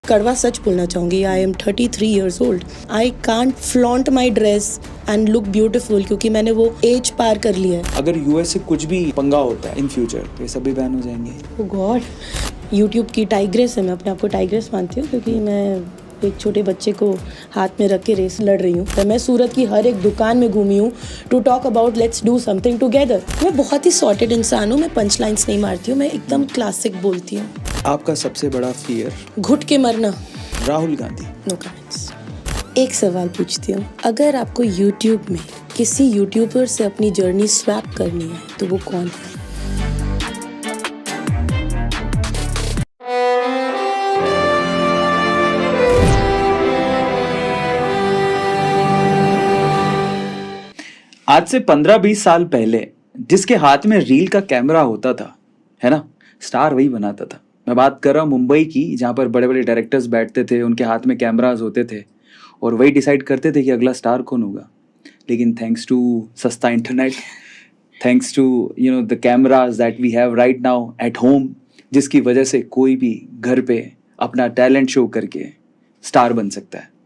कड़वा सच बोलना चाहूँगी, I am 33 years old. I can't flaunt my dress and look beautiful क्योंकि मैंने वो एज पार कर लिया है. अगर यूएस से कुछ भी पंगा होता है इन फ्यूचर तो ये सब भी बैन हो जाएंगे. ओ गॉड, यूट्यूब की टाइग्रेस है. मैं अपने आप को टाइग्रेस मानती हूँ क्योंकि मैं एक छोटे बच्चे को हाथ में रख के रेस लड़ रही हूँ. तो मैं सूरत की हर एक दुकान में घूमी हूँ to talk about let's do something together. मैं बहुत ही सॉर्टेड इंसान हूँ. मैं पंच लाइन्स नहीं मारती हूँ. मैं एकदम क्लासिक बोलती हूँ. आपका सबसे बड़ा फियर? घुट के मरना. राहुल गांधी. No comments. एक सवाल पूछती हूँ, अगर आपको यूट्यूब में किसी यूट्यूबर से अपनी जर्नी स्वैप करनी है तो वो कौन है? आज से 15-20 साल पहले जिसके हाथ में रील का कैमरा होता था, है ना, स्टार वही बनाता था. मैं बात कर रहा हूँ मुंबई की, जहाँ पर बड़े बड़े डायरेक्टर्स बैठते थे, उनके हाथ में कैमराज होते थे और वही डिसाइड करते थे कि अगला स्टार कौन होगा. लेकिन थैंक्स टू सस्ता internet, thanks to the cameras that we have right now at home, जिसकी वजह से कोई भी घर पे अपना टैलेंट शो करके स्टार बन सकता है.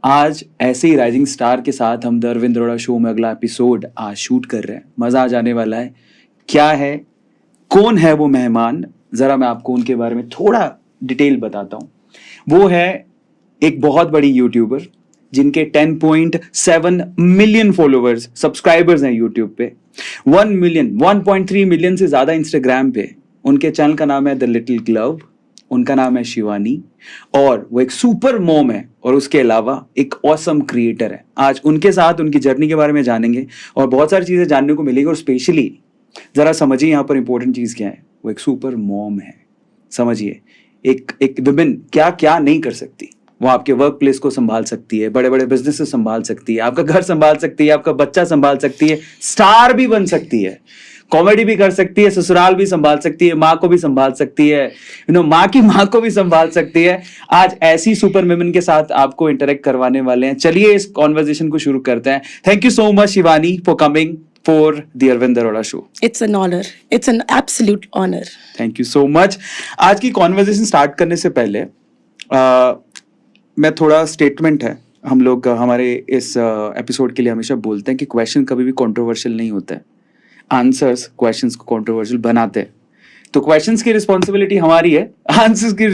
आज ऐसे ही राइजिंग स्टार के साथ हम द अरविंद अरोड़ा शो में अगला एपिसोड आज शूट कर रहे हैं. मजा आ जाने वाला है. क्या है, कौन है वो मेहमान, जरा मैं आपको उनके बारे में थोड़ा डिटेल बताता हूँ. वो है एक बहुत बड़ी यूट्यूबर जिनके 10.7 मिलियन फॉलोवर्स, सब्सक्राइबर्स हैं यूट्यूब पे. 1 मिलियन, 1.3 मिलियन से ज्यादा इंस्टाग्राम पे. उनके चैनल का नाम है द लिटिल ग्लव. उनका नाम है शिवानी और वो एक सुपर मॉम है और उसके अलावा एक ऑसम क्रिएटर है. आज उनके साथ उनकी जर्नी के बारे में जानेंगे और बहुत सारी चीजें जानने को मिलेगी. और स्पेशली जरा समझिए यहाँ पर इंपॉर्टेंट चीज क्या है. वो एक सुपर मॉम है. समझिए, एक विमेन क्या क्या नहीं कर सकती. वो आपके वर्क प्लेस को संभाल सकती है, बड़े बड़े बिजनेस संभाल सकती है, आपका घर संभाल सकती है, आपका बच्चा संभाल सकती है, स्टार भी बन सकती है, कॉमेडी भी कर सकती है, ससुराल भी संभाल सकती है, माँ को भी संभाल सकती है, माँ की माँ को भी संभाल सकती है. आज ऐसी सुपर वुमेन के साथ आपको इंटरेक्ट करवाने वाले हैं. चलिए इस कॉन्वर्सेशन को शुरू करते हैं. Thank you so much Shivani for coming for the Arvind Arora show. It's an honour, it's an absolute honour. Thank you so much. आज की कॉन्वर्सेशन स्टार्ट करने से पहले मैं थोड़ा स्टेटमेंट है, हम लोग हमारे इस एपिसोड के लिए हमेशा बोलते हैं कि क्वेश्चन कभी भी कंट्रोवर्शियल नहीं होता है, आंसर्स क्वेश्चंस को कंट्रोवर्शियल बनाते हैं. तो क्वेश्चंस की रिस्पॉन्सिबिलिटी हमारी है, आंसर्स की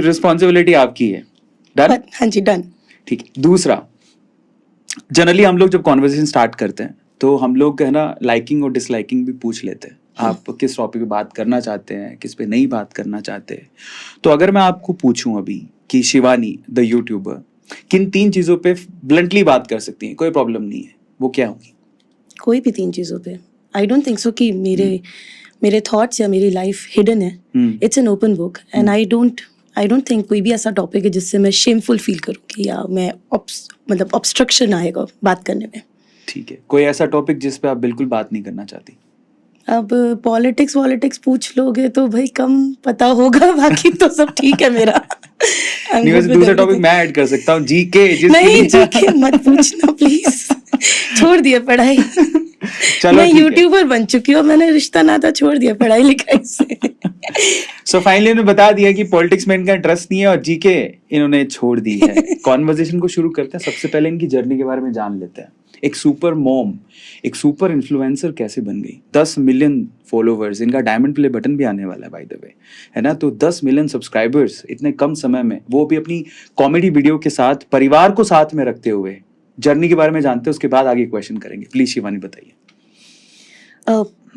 रिस्पॉन्सिबिलिटी आपकी है. डन? हाँ जी, डन. ठीक है. दूसरा, जनरली हम लोग जब कॉन्वर्सेशन स्टार्ट करते हैं तो हम लोग है ना लाइकिंग और डिसलाइकिंग भी पूछ लेते हैं. आप किस टॉपिक पे बात करना चाहते हैं, किस पे नहीं बात करना चाहते. तो अगर मैं आपको पूछूं अभी कि शिवानी द यूट्यूबर किन 3 चीजों पे ब्लंटली बात कर सकती हैं, कोई प्रॉब्लम नहीं है, वो क्या होगी? कोई भी 3 चीजों पे. आई डोंट थिंक सो कि मेरे थॉट्स या मेरी लाइफ हिडन है. It's an open book and I don't think कोई भी ऐसा टॉपिक है जिससे मैं शेमफुल फील करूँ कि या मैं मतलब ऑब्स्ट्रक्शन आएगा बात करने में. ठीक है. कोई ऐसा टॉपिक जिस पे आप बिल्कुल बात नहीं करना चाहती? अब पॉलिटिक्स पूछ लोगे तो भाई कम पता होगा, बाकी तो सब ठीक है मेरा. नहीं, वैसे दूसरा टॉपिक मैं ऐड कर सकता हूँ, जीके. नहीं, जीके मत पूछना प्लीज. छोड़ दिया पढ़ाई. मैं यूट्यूबर बन चुकी हूँ, मैंने रिश्ता नाता छोड़ दिया पढ़ाई लिखाई से. सो फाइनली इन्होंने बता दिया कि पॉलिटिक्स में इनका इंटरेस्ट नहीं है और जीके इन्होंने छोड़ दी है. कॉन्वर्सेशन को शुरू करते हैं. सबसे पहले इनकी जर्नी के बारे में जान लेते हैं. एक सुपर मॉम, एक सुपर इन्फ्लुएंसर कैसे बन गई? 10 मिलियन फॉलोवर्स, इनका डायमंड प्ले बटन भी आने वाला है बाय द वे, है ना. तो 10 मिलियन सब्सक्राइबर्स इतने कम समय में, वो भी अपनी कॉमेडी वीडियो के साथ, परिवार को साथ में रखते हुए. जर्नी के बारे में जानते हैं, उसके बाद आगे क्वेश्चन करेंगे. प्लीज शिवानी बताइए.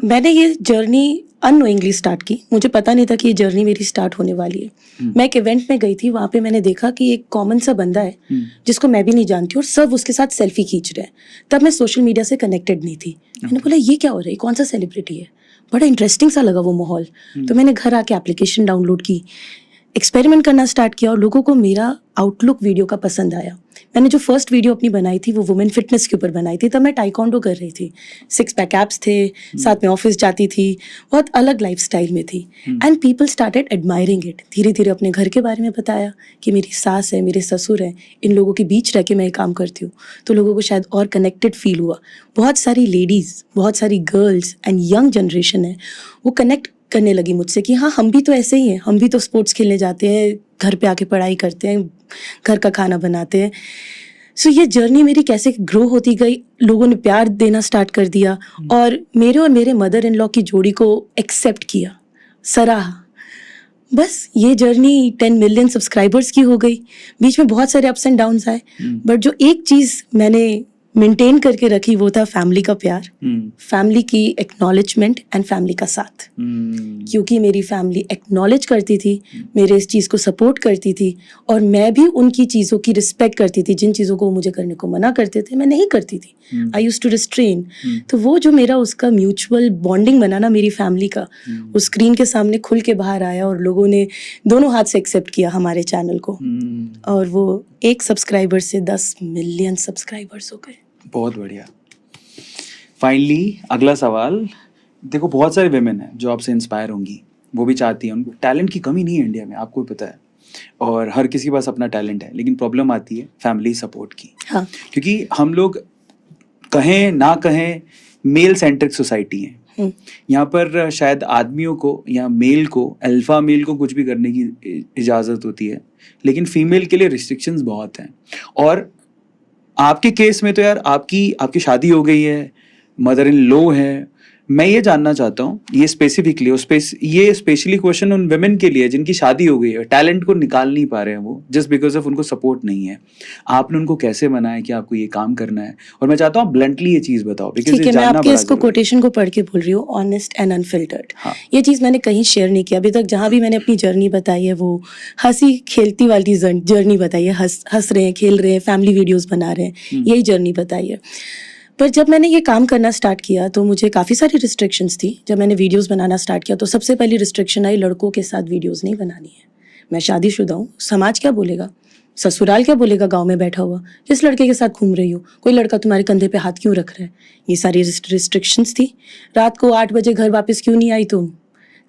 मैंने ये जर्नी अननोइंगली स्टार्ट की. मुझे पता नहीं था कि ये जर्नी मेरी स्टार्ट होने वाली है. मैं एक इवेंट में गई थी, वहां पे मैंने देखा कि एक कॉमन सा बंदा है जिसको मैं भी नहीं जानती और सब उसके साथ सेल्फी खींच रहे हैं. तब मैं सोशल मीडिया से कनेक्टेड नहीं थी. मैंने बोला ये क्या हो रहा है, कौन सा सेलिब्रिटी है. बड़ा इंटरेस्टिंग सा लगा वो माहौल. तो मैंने घर आके एप्लीकेशन डाउनलोड की, एक्सपेरिमेंट करना स्टार्ट किया और लोगों को मेरा आउटलुक वीडियो का पसंद आया. मैंने जो फर्स्ट वीडियो अपनी बनाई थी वो वुमेन फिटनेस के ऊपर बनाई थी. तब मैं टाइकोंडो कर रही थी, 6 पैक एब्स थे, साथ में ऑफिस जाती थी, बहुत अलग लाइफस्टाइल में थी. And people started admiring it. धीरे धीरे अपने घर के बारे में बताया कि मेरी सास है, मेरे ससुर हैं, इन लोगों के बीच रह के मैं ये काम करती हूँ. तो लोगों को शायद और कनेक्टेड फील हुआ. बहुत सारी लेडीज़, बहुत सारी गर्ल्स एंड यंग जनरेशन है, वो कनेक्ट करने लगी मुझसे कि हाँ हम भी तो ऐसे ही हैं, हम भी तो स्पोर्ट्स खेलने जाते हैं, घर पे आके पढ़ाई करते हैं, घर का खाना बनाते हैं। सो ये जर्नी मेरी कैसे ग्रो होती गई, लोगों ने प्यार देना स्टार्ट कर दिया और मेरे मदर इन लॉ की जोड़ी को एक्सेप्ट किया, सराहा। बस ये जर्नी 10 मिलियन सब्सक्राइबर्स की हो गई। बीच में बहुत सारे अप्स एंड डाउन्स आए, बट जो एक चीज़ मैंने मेंटेन करके रखी वो था फैमिली का प्यार, फैमिली की एक्नॉलेजमेंट एंड फैमिली का साथ। क्योंकि मेरी फैमिली एक्नॉलेज करती थी, मेरे इस चीज़ को सपोर्ट करती थी और मैं भी उनकी चीज़ों की रिस्पेक्ट करती थी। जिन चीज़ों को वो मुझे करने को मना करते थे मैं नहीं करती थी, आई यूज्ड टू रिस्ट्रेन। तो वो जो मेरा उसका म्यूचुअल बॉन्डिंग बना ना मेरी फैमिली का, उस स्क्रीन के सामने खुल के बाहर आया और लोगों ने दोनों हाथ से एक्सेप्ट किया हमारे चैनल को। और वो 1 सब्सक्राइबर से 10 मिलियन सब्सक्राइबर्स हो गए। बहुत बढ़िया। फाइनली अगला सवाल, देखो बहुत सारे विमेन हैं जो आपसे इंस्पायर होंगी, वो भी चाहती हैं, उनको टैलेंट की कमी नहीं है इंडिया में, आपको भी पता है, और हर किसी के पास अपना टैलेंट है, लेकिन प्रॉब्लम आती है फैमिली सपोर्ट की। हाँ। क्योंकि हम लोग कहें ना कहें मेल सेंट्रिक सोसाइटी है, यहाँ पर शायद आदमियों को या मेल को, अल्फा मेल को कुछ भी करने की इजाज़त होती है, लेकिन फीमेल के लिए रिस्ट्रिक्शंस बहुत हैं। और आपके केस में तो यार आपकी शादी हो गई है, मदर इन लॉ है। मैं ये जानना चाहता हूँ, ये स्पेसिफिकली ये स्पेशली क्वेश्चन उन वुमेन के लिए जिनकी शादी हो गई है, टैलेंट को निकाल नहीं पा रहे हैं वो, जस्ट बिकॉज ऑफ उनको सपोर्ट नहीं है। आपने उनको कैसे मनाया कि आपको ये काम करना है? और मैं चाहता हूँ ब्लंटली ये चीज़ बताओ, बिकॉज ठीक है, मैं आपके इसको कोटेशन को पढ़ के बोल रही हूँ, ऑनेस्ट एंड अनफिल्टर्ड। हाँ। ये चीज़ मैंने कहीं शेयर नहीं किया अभी तक। जहाँ भी मैंने अपनी जर्नी बताई है वो हंसी खेलती वाली जर्नी बताई है, हंस रहे हैं, खेल रहे हैं, फैमिली वीडियोस बना रहे हैं, यही जर्नी बताई है। पर जब मैंने ये काम करना स्टार्ट किया तो मुझे काफ़ी सारी रिस्ट्रिक्शंस थी। जब मैंने वीडियोस बनाना स्टार्ट किया तो सबसे पहली रिस्ट्रिक्शन आई, लड़कों के साथ वीडियोस नहीं बनानी है। मैं शादीशुदा हूँ, समाज क्या बोलेगा, ससुराल क्या बोलेगा, गांव में बैठा हुआ जिस लड़के के साथ घूम रही हो, कोई लड़का तुम्हारे कंधे पे हाथ क्यों रख रहा है, ये सारी रिस्ट्रिक्शंस थी। रात को 8 बजे घर वापस क्यों नहीं आई तुम,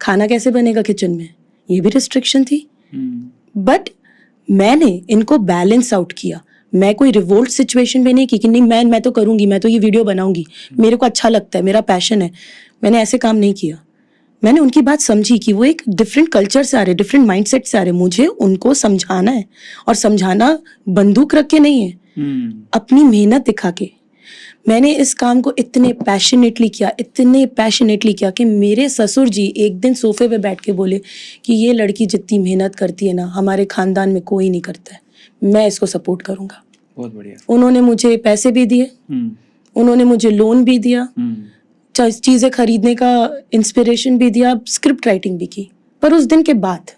खाना कैसे बनेगा किचन में, ये भी रिस्ट्रिक्शन थी। बट मैंने इनको बैलेंस आउट किया। मैं कोई रिवोल्ट सिचुएशन में नहीं कि नहीं मैं तो करूंगी, मैं तो ये वीडियो बनाऊंगी, मेरे को अच्छा लगता है, मेरा पैशन है। मैंने ऐसे काम नहीं किया। मैंने उनकी बात समझी कि वो एक डिफरेंट कल्चर से आ रहे, डिफरेंट माइंडसेट से आ रहे, मुझे उनको समझाना है। और समझाना बंदूक रख के नहीं है, अपनी मेहनत दिखा के। मैंने इस काम को इतने पैशनेटली किया कि मेरे ससुर जी एक दिन सोफे पे बैठ के बोले कि ये लड़की जितनी मेहनत करती है ना, हमारे खानदान में कोई नहीं करता है, मैं इसको सपोर्ट करूंगा। बहुत बढ़िया। उन्होंने मुझे पैसे भी दिए, उन्होंने मुझे लोन भी दिया, चीज़ें खरीदने का इंस्पिरेशन भी दिया, स्क्रिप्ट राइटिंग भी की। पर उस दिन के बाद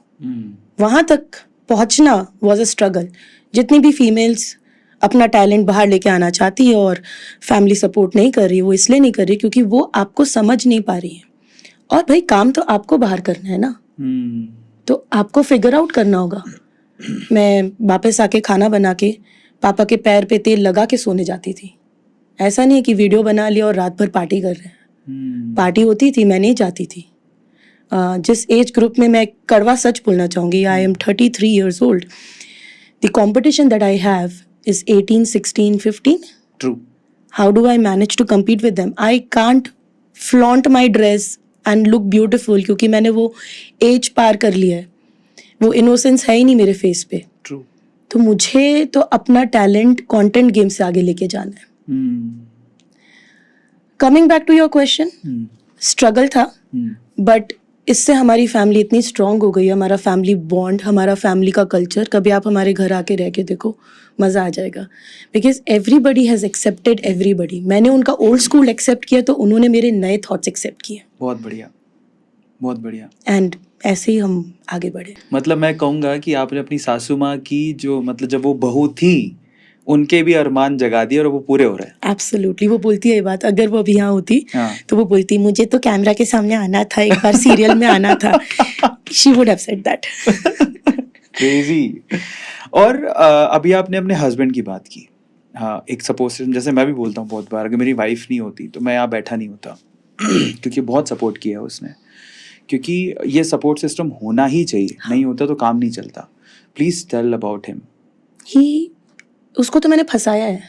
वहाँ तक पहुँचना वॉज अ स्ट्रगल। जितनी भी फीमेल्स अपना टैलेंट बाहर लेके आना चाहती है और फैमिली सपोर्ट नहीं कर रही, वो इसलिए नहीं कर रही क्योंकि वो आपको समझ नहीं पा रही है। और भाई काम तो आपको बाहर करना है ना, तो आपको फिगर आउट करना होगा। मैं वापस आके खाना बना के पापा के पैर पे तेल लगा के सोने जाती थी। ऐसा नहीं है कि वीडियो बना लिया और रात भर पार्टी कर रहे हैं। पार्टी होती थी, मैं नहीं जाती थी। जिस एज ग्रुप में, मैं कड़वा सच बोलना चाहूँगी, I am 33 years old. The competition that I have is 18, 16, 15. True. How do I manage to compete with them? I can't flaunt my dress and look beautiful क्योंकि मैंने वो एज पार कर लिया है। वो इनोसेंस है ही नहीं मेरे फेस पे। True. तो मुझे तो अपना टैलेंट कंटेंट गेम से आगे लेके जाना है। Coming back to your question, struggle था, बट इससे हमारी फैमिली इतनी स्ट्रांग हो गई, हमारा फैमिली बॉन्ड, हमारा फैमिली का कल्चर। कभी आप हमारे घर आके रह के देखो, मज़ा आ जाएगा। Because everybody has accepted everybody. मैंने उनका ओल्ड स्कूल एक्सेप्ट किया तो उन्होंने मेरे नए थॉट्स एक्सेप्ट किए। बहुत बढ़िया, बहुत बढ़िया। एंड ऐसे ही हम आगे बढ़े। मतलब मैं कहूँगा कि आपने अपनी सासू माँ की जो, मतलब जब वो बहू थी, उनके भी अरमान जगा दिए और वो पूरे हो रहे हैं। एब्सोल्युटली। वो बोलती है ये बात, अगर वो अभी यहाँ होती हाँ। तो वो बोलती मुझे तो कैमरा के सामने आना था, एक बार सीरियल में आना था। She would have said that. Crazy. और अभी आपने अपने हस्बैंड की बात की। हाँ, एक सपोज, जैसे मैं भी बोलता हूँ बहुत बार, अगर मेरी वाइफ नहीं होती तो मैं यहाँ बैठा नहीं होता क्योंकि बहुत सपोर्ट किया उसने। क्योंकि ये सपोर्ट सिस्टम होना ही चाहिए, नहीं होता तो काम नहीं चलता। Please tell about him. उसको तो मैंने फंसाया है।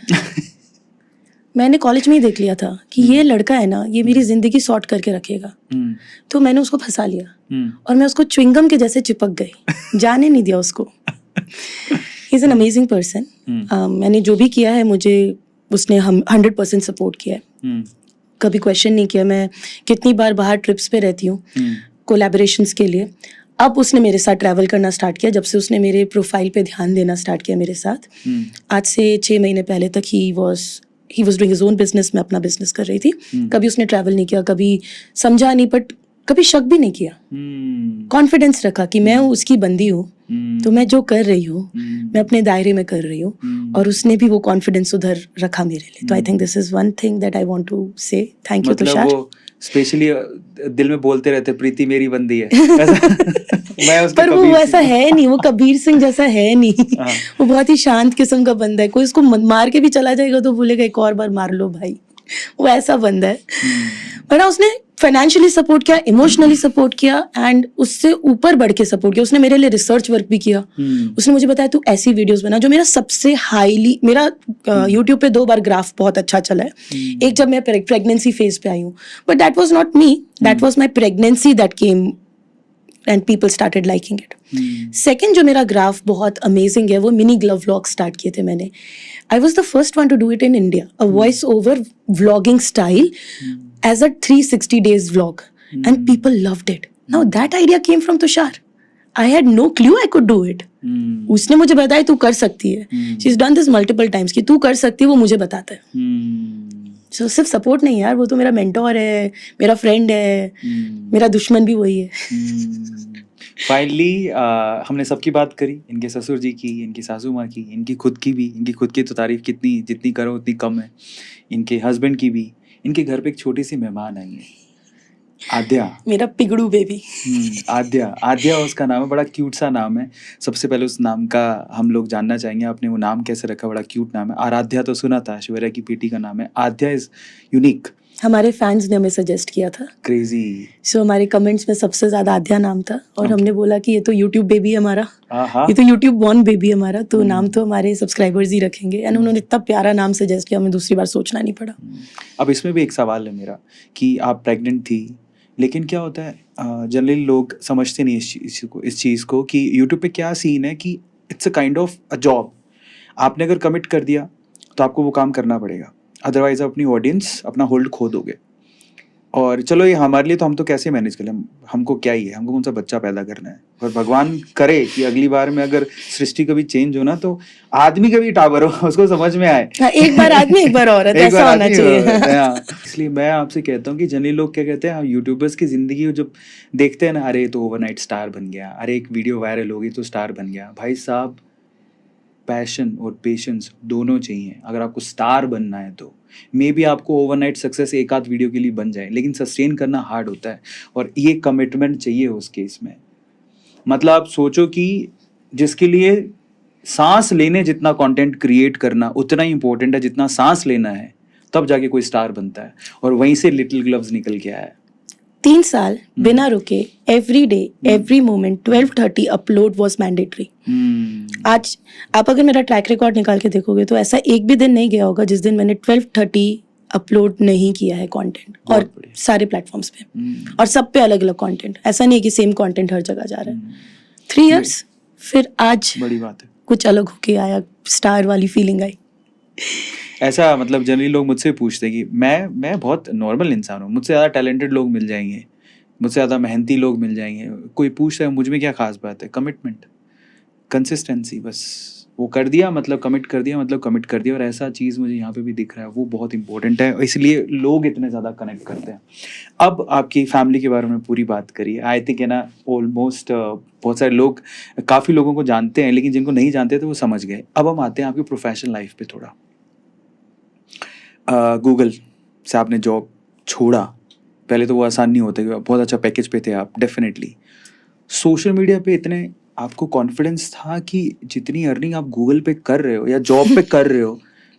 मैंने कॉलेज में ही देख लिया था कि ये लड़का है ना, ये मेरी जिंदगी सॉर्ट करके रखेगा। तो मैंने उसको फंसा लिया और मैं उसको च्युइंगम के जैसे चिपक गई, जाने नहीं दिया उसको। He is an amazing person. मैंने जो भी किया है मुझे उसने 100% सपोर्ट किया है, कभी क्वेश्चन नहीं किया। मैं कितनी बार बाहर ट्रिप्स पे रहती हूँ कोलैबोरेशंस के लिए। अब उसने मेरे साथ ट्रैवल करना स्टार्ट किया जब से उसने मेरे प्रोफाइल पे ध्यान देना स्टार्ट किया मेरे साथ। आज से 6 महीने पहले तक he was doing his own business, मैं अपना बिजनेस कर रही थी। कभी उसने ट्रैवल नहीं किया, कभी समझा नहीं, बट कभी शक भी नहीं किया। कॉन्फिडेंस रखा कि मैं उसकी बंदी हूँ, तो मैं जो कर रही हूँ मैं अपने दायरे में कर रही हूँ, और उसने भी वो कॉन्फिडेंस उधर रखा मेरे लिए। तो I think this is one thing that I want to say thank you Tushar. Specially दिल में बोलते रहते प्रीति मेरी बंदी है। मैं उसका पर वो वैसा है नहीं, वो कबीर सिंह जैसा है नहीं। वो बहुत ही शांत किस्म का बंदा है। कोई उसको मार के भी चला जाएगा तो बोलेगा एक और बार मार लो भाई, वो ऐसा बंदा है। पर उसने फाइनेंशियली सपोर्ट किया, इमोशनली सपोर्ट किया, एंड उससे ऊपर बढ़ के सपोर्ट किया। उसने मेरे लिए रिसर्च वर्क भी किया। उसने मुझे बताया तू ऐसी वीडियोस बना, जो मेरा सबसे हाईली, मेरा यूट्यूब पे 2 बार ग्राफ बहुत अच्छा चला है। एक जब मैं प्रेगनेंसी फेज पे आई हूँ, but that was not me, that was my pregnancy that came and people started liking it. Second जो मेरा ग्राफ बहुत अमेजिंग है, वो मिनी ग्लव व्लॉग स्टार्ट किए थे मैंने। I was the first one two do it in India, a voice over vlogging style as a 360 days vlog, and people loved it. Now that idea came from Tushar. I had no clue I could do it. उसने मुझे बताया तू कर सकती है। She's done this multiple times कि तू कर सकती है, वो मुझे बताता है। So सिर्फ सपोर्ट नहीं यार, वो तो मेरा मेंटोर है, मेरा फ्रेंड है, मेरा दुश्मन भी वही है। फाइनली हमने सबकी बात करी, इनके ससुर जी की, इनकी सासू माँ की, इनकी खुद की भी। इनकी खुद की तो तारीफ कितनी जितनी करो उतनी कम है। इनके हस्बैंड की भी। इनके घर पे एक छोटी सी मेहमान आई है, आद्या, मेरा पिगड़ू बेबी। आद्या उसका नाम है। बड़ा क्यूट सा नाम है। सबसे पहले उस नाम का हम लोग जानना चाहेंगे, आपने वो नाम कैसे रखा? बड़ा क्यूट नाम है। आराध्या तो सुना था, ऐश्वर्या की बेटी का नाम है। आद्या इज यूनिक। हमारे फैंस ने हमें सजेस्ट किया था, क्रेजी। सो हमारे कमेंट्स में सबसे ज्यादा आद्या नाम था, और हमने बोला कि ये तो यूट्यूब बेबी है हमारा, ये तो यूट्यूब बॉर्न बेबी है हमारा, तो नाम तो हमारे सब्सक्राइबर्स ही रखेंगे। एंड उन्होंने इतना प्यारा नाम सजेस्ट किया, हमें दूसरी बार सोचना नहीं पड़ा। अब इसमें भी एक सवाल है मेरा कि आप प्रेग्नेंट थी, लेकिन क्या होता है जनरली लोग समझते नहीं इस चीज़ को कि यूट्यूब पे क्या सीन है कि it's a kind of a job. आपने अगर कमिट कर दिया तो आपको वो काम करना पड़ेगा, अदरवाइज आप अपनी ऑडियंस, अपना होल्ड खो दोगे। और चलो ये हमारे लिए तो हम तो कैसे मैनेज कर लें, हमको क्या ही है, हमको कौन सा बच्चा पैदा करना है। और भगवान करे कि अगली बार में अगर सृष्टि कभी चेंज हो ना, तो आदमी कभी टावर हो, उसको समझ में आए। एक बार आदमी एक बार औरत, ऐसा होना चाहिए। इसलिए मैं आपसे कहता हूँ कि जनरली लोग क्या कहते हैं, यूट्यूबर्स की जिंदगी जब देखते हैं ना, अरे तो ओवरनाइट स्टार बन गया, अरे एक वीडियो वायरल होगी तो स्टार बन गया। भाई साहब, पैशन और पेशेंस दोनों चाहिए। अगर आपको स्टार बनना है तो मे बी आपको ओवरनाइट सक्सेस एक आध वीडियो के लिए बन जाए, लेकिन सस्टेन करना हार्ड होता है, और ये कमिटमेंट चाहिए उस केस में। मतलब आप सोचो कि जिसके लिए सांस लेने जितना कंटेंट क्रिएट करना उतना ही इंपॉर्टेंट है जितना सांस लेना है, तब जाके कोई स्टार बनता है। और वहीं से लिटिल ग्लव्स निकल के आया है। 3 साल बिना रुके, every day every moment 12:30 upload was mandatory. आज आप अगर मेरा ट्रैक रिकॉर्ड निकाल के देखोगे तो ऐसा एक भी दिन नहीं गया होगा जिस दिन मैंने 12:30 अपलोड नहीं किया है कंटेंट, और सारे प्लेटफॉर्म्स पे, और सब पे अलग अलग कंटेंट। ऐसा नहीं है कि सेम कंटेंट हर जगह जा रहा है। 3 इयर्स, फिर आज बड़ी बात है, कुछ अलग होके आया, स्टार वाली फीलिंग आई। ऐसा मतलब जनरली लोग मुझसे पूछते हैं कि मैं बहुत नॉर्मल इंसान हूँ, मुझसे ज़्यादा टैलेंटेड लोग मिल जाएंगे, मुझसे ज़्यादा मेहनती लोग मिल जाएंगे। कोई पूछता है मुझ में क्या खास बात है? कमिटमेंट, कंसिस्टेंसी, बस वो कर दिया मतलब कमिट कर दिया, मतलब कमिट कर दिया। और ऐसा चीज़ मुझे यहाँ पे भी दिख रहा है, वो बहुत इंपॉर्टेंट है, इसलिए लोग इतने ज़्यादा कनेक्ट करते हैं। अब आपकी फैमिली के बारे में पूरी बात करिए। आई थिंक है ना, ऑलमोस्ट बहुत सारे लोग, काफ़ी लोगों को जानते हैं, लेकिन जिनको नहीं जानते थे वो समझ गए। अब हम आते हैं आपकी प्रोफेशनल लाइफ पे थोड़ा। गूगल से आपने जॉब छोड़ा, पहले तो वो आसान नहीं होता, बहुत अच्छा पैकेज पे थे आप डेफिनेटली। सोशल मीडिया पे इतने आपको कॉन्फिडेंस था कि जितनी अर्निंग आप गूगल पे कर रहे हो या जॉब पे कर रहे हो,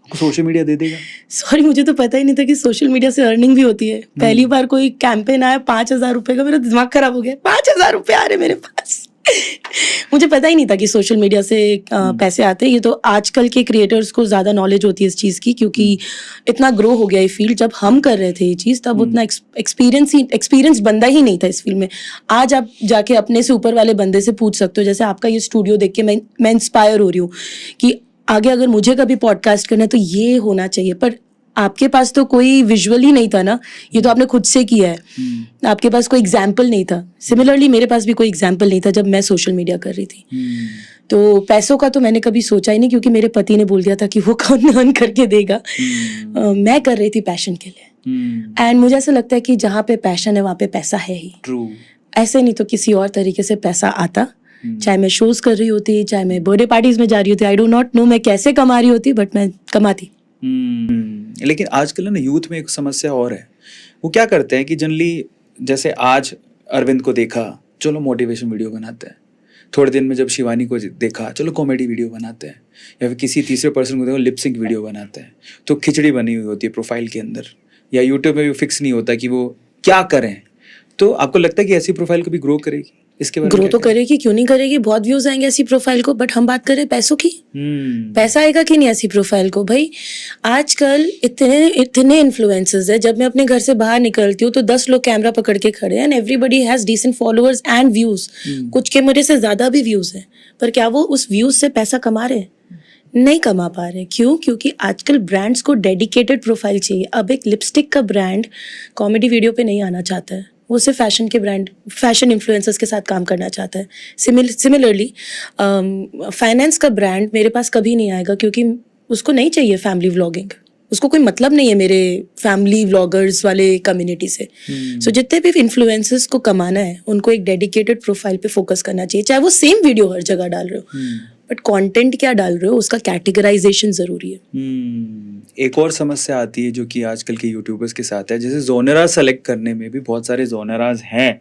आपको सोशल मीडिया दे देगा? सॉरी, मुझे तो पता ही नहीं था कि सोशल मीडिया से अर्निंग भी होती है। पहली बार कोई कैंपेन आया 5,000 रुपए का, मेरा दिमाग खराब हो गया। 5,000 रुपए आ रहे मेरे पास। मुझे पता ही नहीं था कि सोशल मीडिया से पैसे आते हैं। ये तो आजकल के क्रिएटर्स को ज़्यादा नॉलेज होती है इस चीज़ की, क्योंकि इतना ग्रो हो गया ये फील्ड। जब हम कर रहे थे ये चीज़ तब उतना एक्सपीरियंस बंदा ही नहीं था इस फील्ड में। आज आप जाके अपने से ऊपर वाले बंदे से पूछ सकते हो। जैसे आपका ये स्टूडियो देख के मैं इंस्पायर हो रही हूँ कि आगे अगर मुझे कभी पॉडकास्ट करना है तो ये होना चाहिए। पर आपके पास तो कोई विजुअल ही नहीं था ना, ये तो आपने खुद से किया है। आपके पास कोई एग्जाम्पल नहीं था। सिमिलरली मेरे पास भी कोई एग्जाम्पल नहीं था जब मैं सोशल मीडिया कर रही थी। तो पैसों का तो मैंने कभी सोचा ही नहीं, क्योंकि मेरे पति ने बोल दिया था कि वो कौन अर्न करके देगा। मैं कर रही थी पैशन के लिए। एंड मुझे ऐसा लगता है कि जहाँ पे पैशन है वहाँ पे पैसा है ही। ट्रू। ऐसे नहीं तो किसी और तरीके से पैसा आता, चाहे मैं शोज कर रही होती, चाहे मैं बर्थडे पार्टीज में जा रही होती। आई डू नॉट नो मैं कैसे कमा रही होती, बट मैं कमाती। लेकिन आजकल ना यूथ में एक समस्या और है। वो क्या करते हैं कि जनरली जैसे आज अरविंद को देखा, चलो मोटिवेशन वीडियो बनाते हैं। थोड़े दिन में जब शिवानी को देखा, चलो कॉमेडी वीडियो बनाते हैं। या फिर किसी तीसरे पर्सन को देखो, लिप सिंक वीडियो बनाते हैं। तो खिचड़ी बनी हुई होती है प्रोफाइल के अंदर, या यूट्यूब में भी फिक्स नहीं होता कि वो क्या करें। तो आपको लगता है कि ऐसी प्रोफाइल कभी ग्रो करेगी? इसके बारे में ग्रो तो करेगी, क्यों नहीं करेगी। बहुत व्यूज आएंगे ऐसी प्रोफाइल को। बट हम बात करें पैसों की, पैसा आएगा कि नहीं ऐसी प्रोफाइल को? भाई आजकल इतने इन्फ्लुएंसर्स है। जब मैं अपने घर से बाहर निकलती हूँ तो 10 लोग कैमरा पकड़ के खड़े हैं, and everybody has decent followers and views. कुछ के मेरे से ज्यादा भी व्यूज हैं, पर क्या वो उस व्यूज से पैसा कमा रहे हैं? नहीं कमा पा रहे। क्यों? क्योंकि आजकल ब्रांड्स को डेडिकेटेड प्रोफाइल चाहिए। अब एक लिपस्टिक का ब्रांड कॉमेडी वीडियो पे नहीं आना चाहता है, वो सिर्फ फैशन इन्फ्लुएंसर्स के साथ काम करना चाहता है। सिमिलरली फाइनेंस का ब्रांड मेरे पास कभी नहीं आएगा, क्योंकि उसको नहीं चाहिए फैमिली व्लॉगिंग। उसको कोई मतलब नहीं है मेरे फैमिली व्लॉगर्स वाले कम्युनिटी से। सो जितने भी इन्फ्लुएंसर्स को कमाना है उनको एक डेडिकेटेड प्रोफाइल पे फोकस करना चाहिए। चाहे वो सेम वीडियो हर जगह डाल रहे हो, बट कंटेंट क्या डाल रहे हो उसका कैटेगराइजेशन जरूरी है। एक और समस्या आती है जो कि आजकल के यूट्यूबर्स के साथ है, जैसे जोनरा सेलेक्ट करने में भी बहुत सारे जोनराज हैं।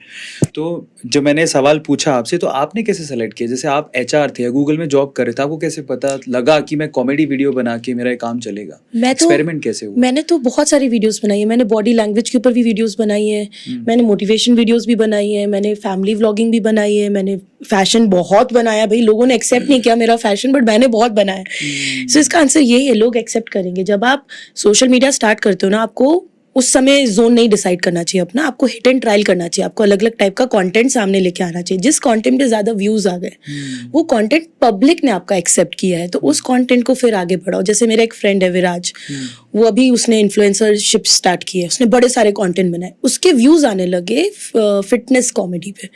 तो जब मैंने सवाल पूछा आपसे, तो आपने कैसे सेलेक्ट किया? जैसे आप एचआर थे, गूगल में जॉब कर रहे थे, आपको कैसे पता लगा कि मैं कॉमेडी वीडियो बना के मेरा काम चलेगा? एक्सपेरिमेंट कैसे हुआ? मैंने तो बहुत सारी वीडियोस बनाई है। मैंने बॉडी लैंग्वेज के ऊपर भी वीडियोस बनाई है, मैंने मोटिवेशन वीडियोस भी बनाई है, मैंने फैमिली व्लॉगिंग भी बनाई है, मैंने फैशन बहुत बनाया। भाई लोगों ने एक्सेप्ट नहीं किया मेरा फैशन, बट मैंने बहुत बनाया। सो इसका आंसर यही है, लोग एक्सेप्ट करेंगे। जब आप सोशल मीडिया स्टार्ट करते हो ना, आपको उस समय जोन नहीं डिसाइड करना चाहिए अपना, आपको हिट एंड ट्रायल करना चाहिए। आपको अलग अलग टाइप का कंटेंट सामने लेके आना चाहिए। जिस कंटेंट पे ज्यादा व्यूज आ गए, वो कंटेंट पब्लिक ने आपका एक्सेप्ट किया है, तो उस कंटेंट को फिर आगे बढ़ाओ। जैसे मेरा एक फ्रेंड है विराज, वो अभी उसने इन्फ्लुएंसरशिप स्टार्ट की है, उसने बड़े सारे कंटेंट बनाए, उसके व्यूज आने लगे फिटनेस कॉमेडी पे।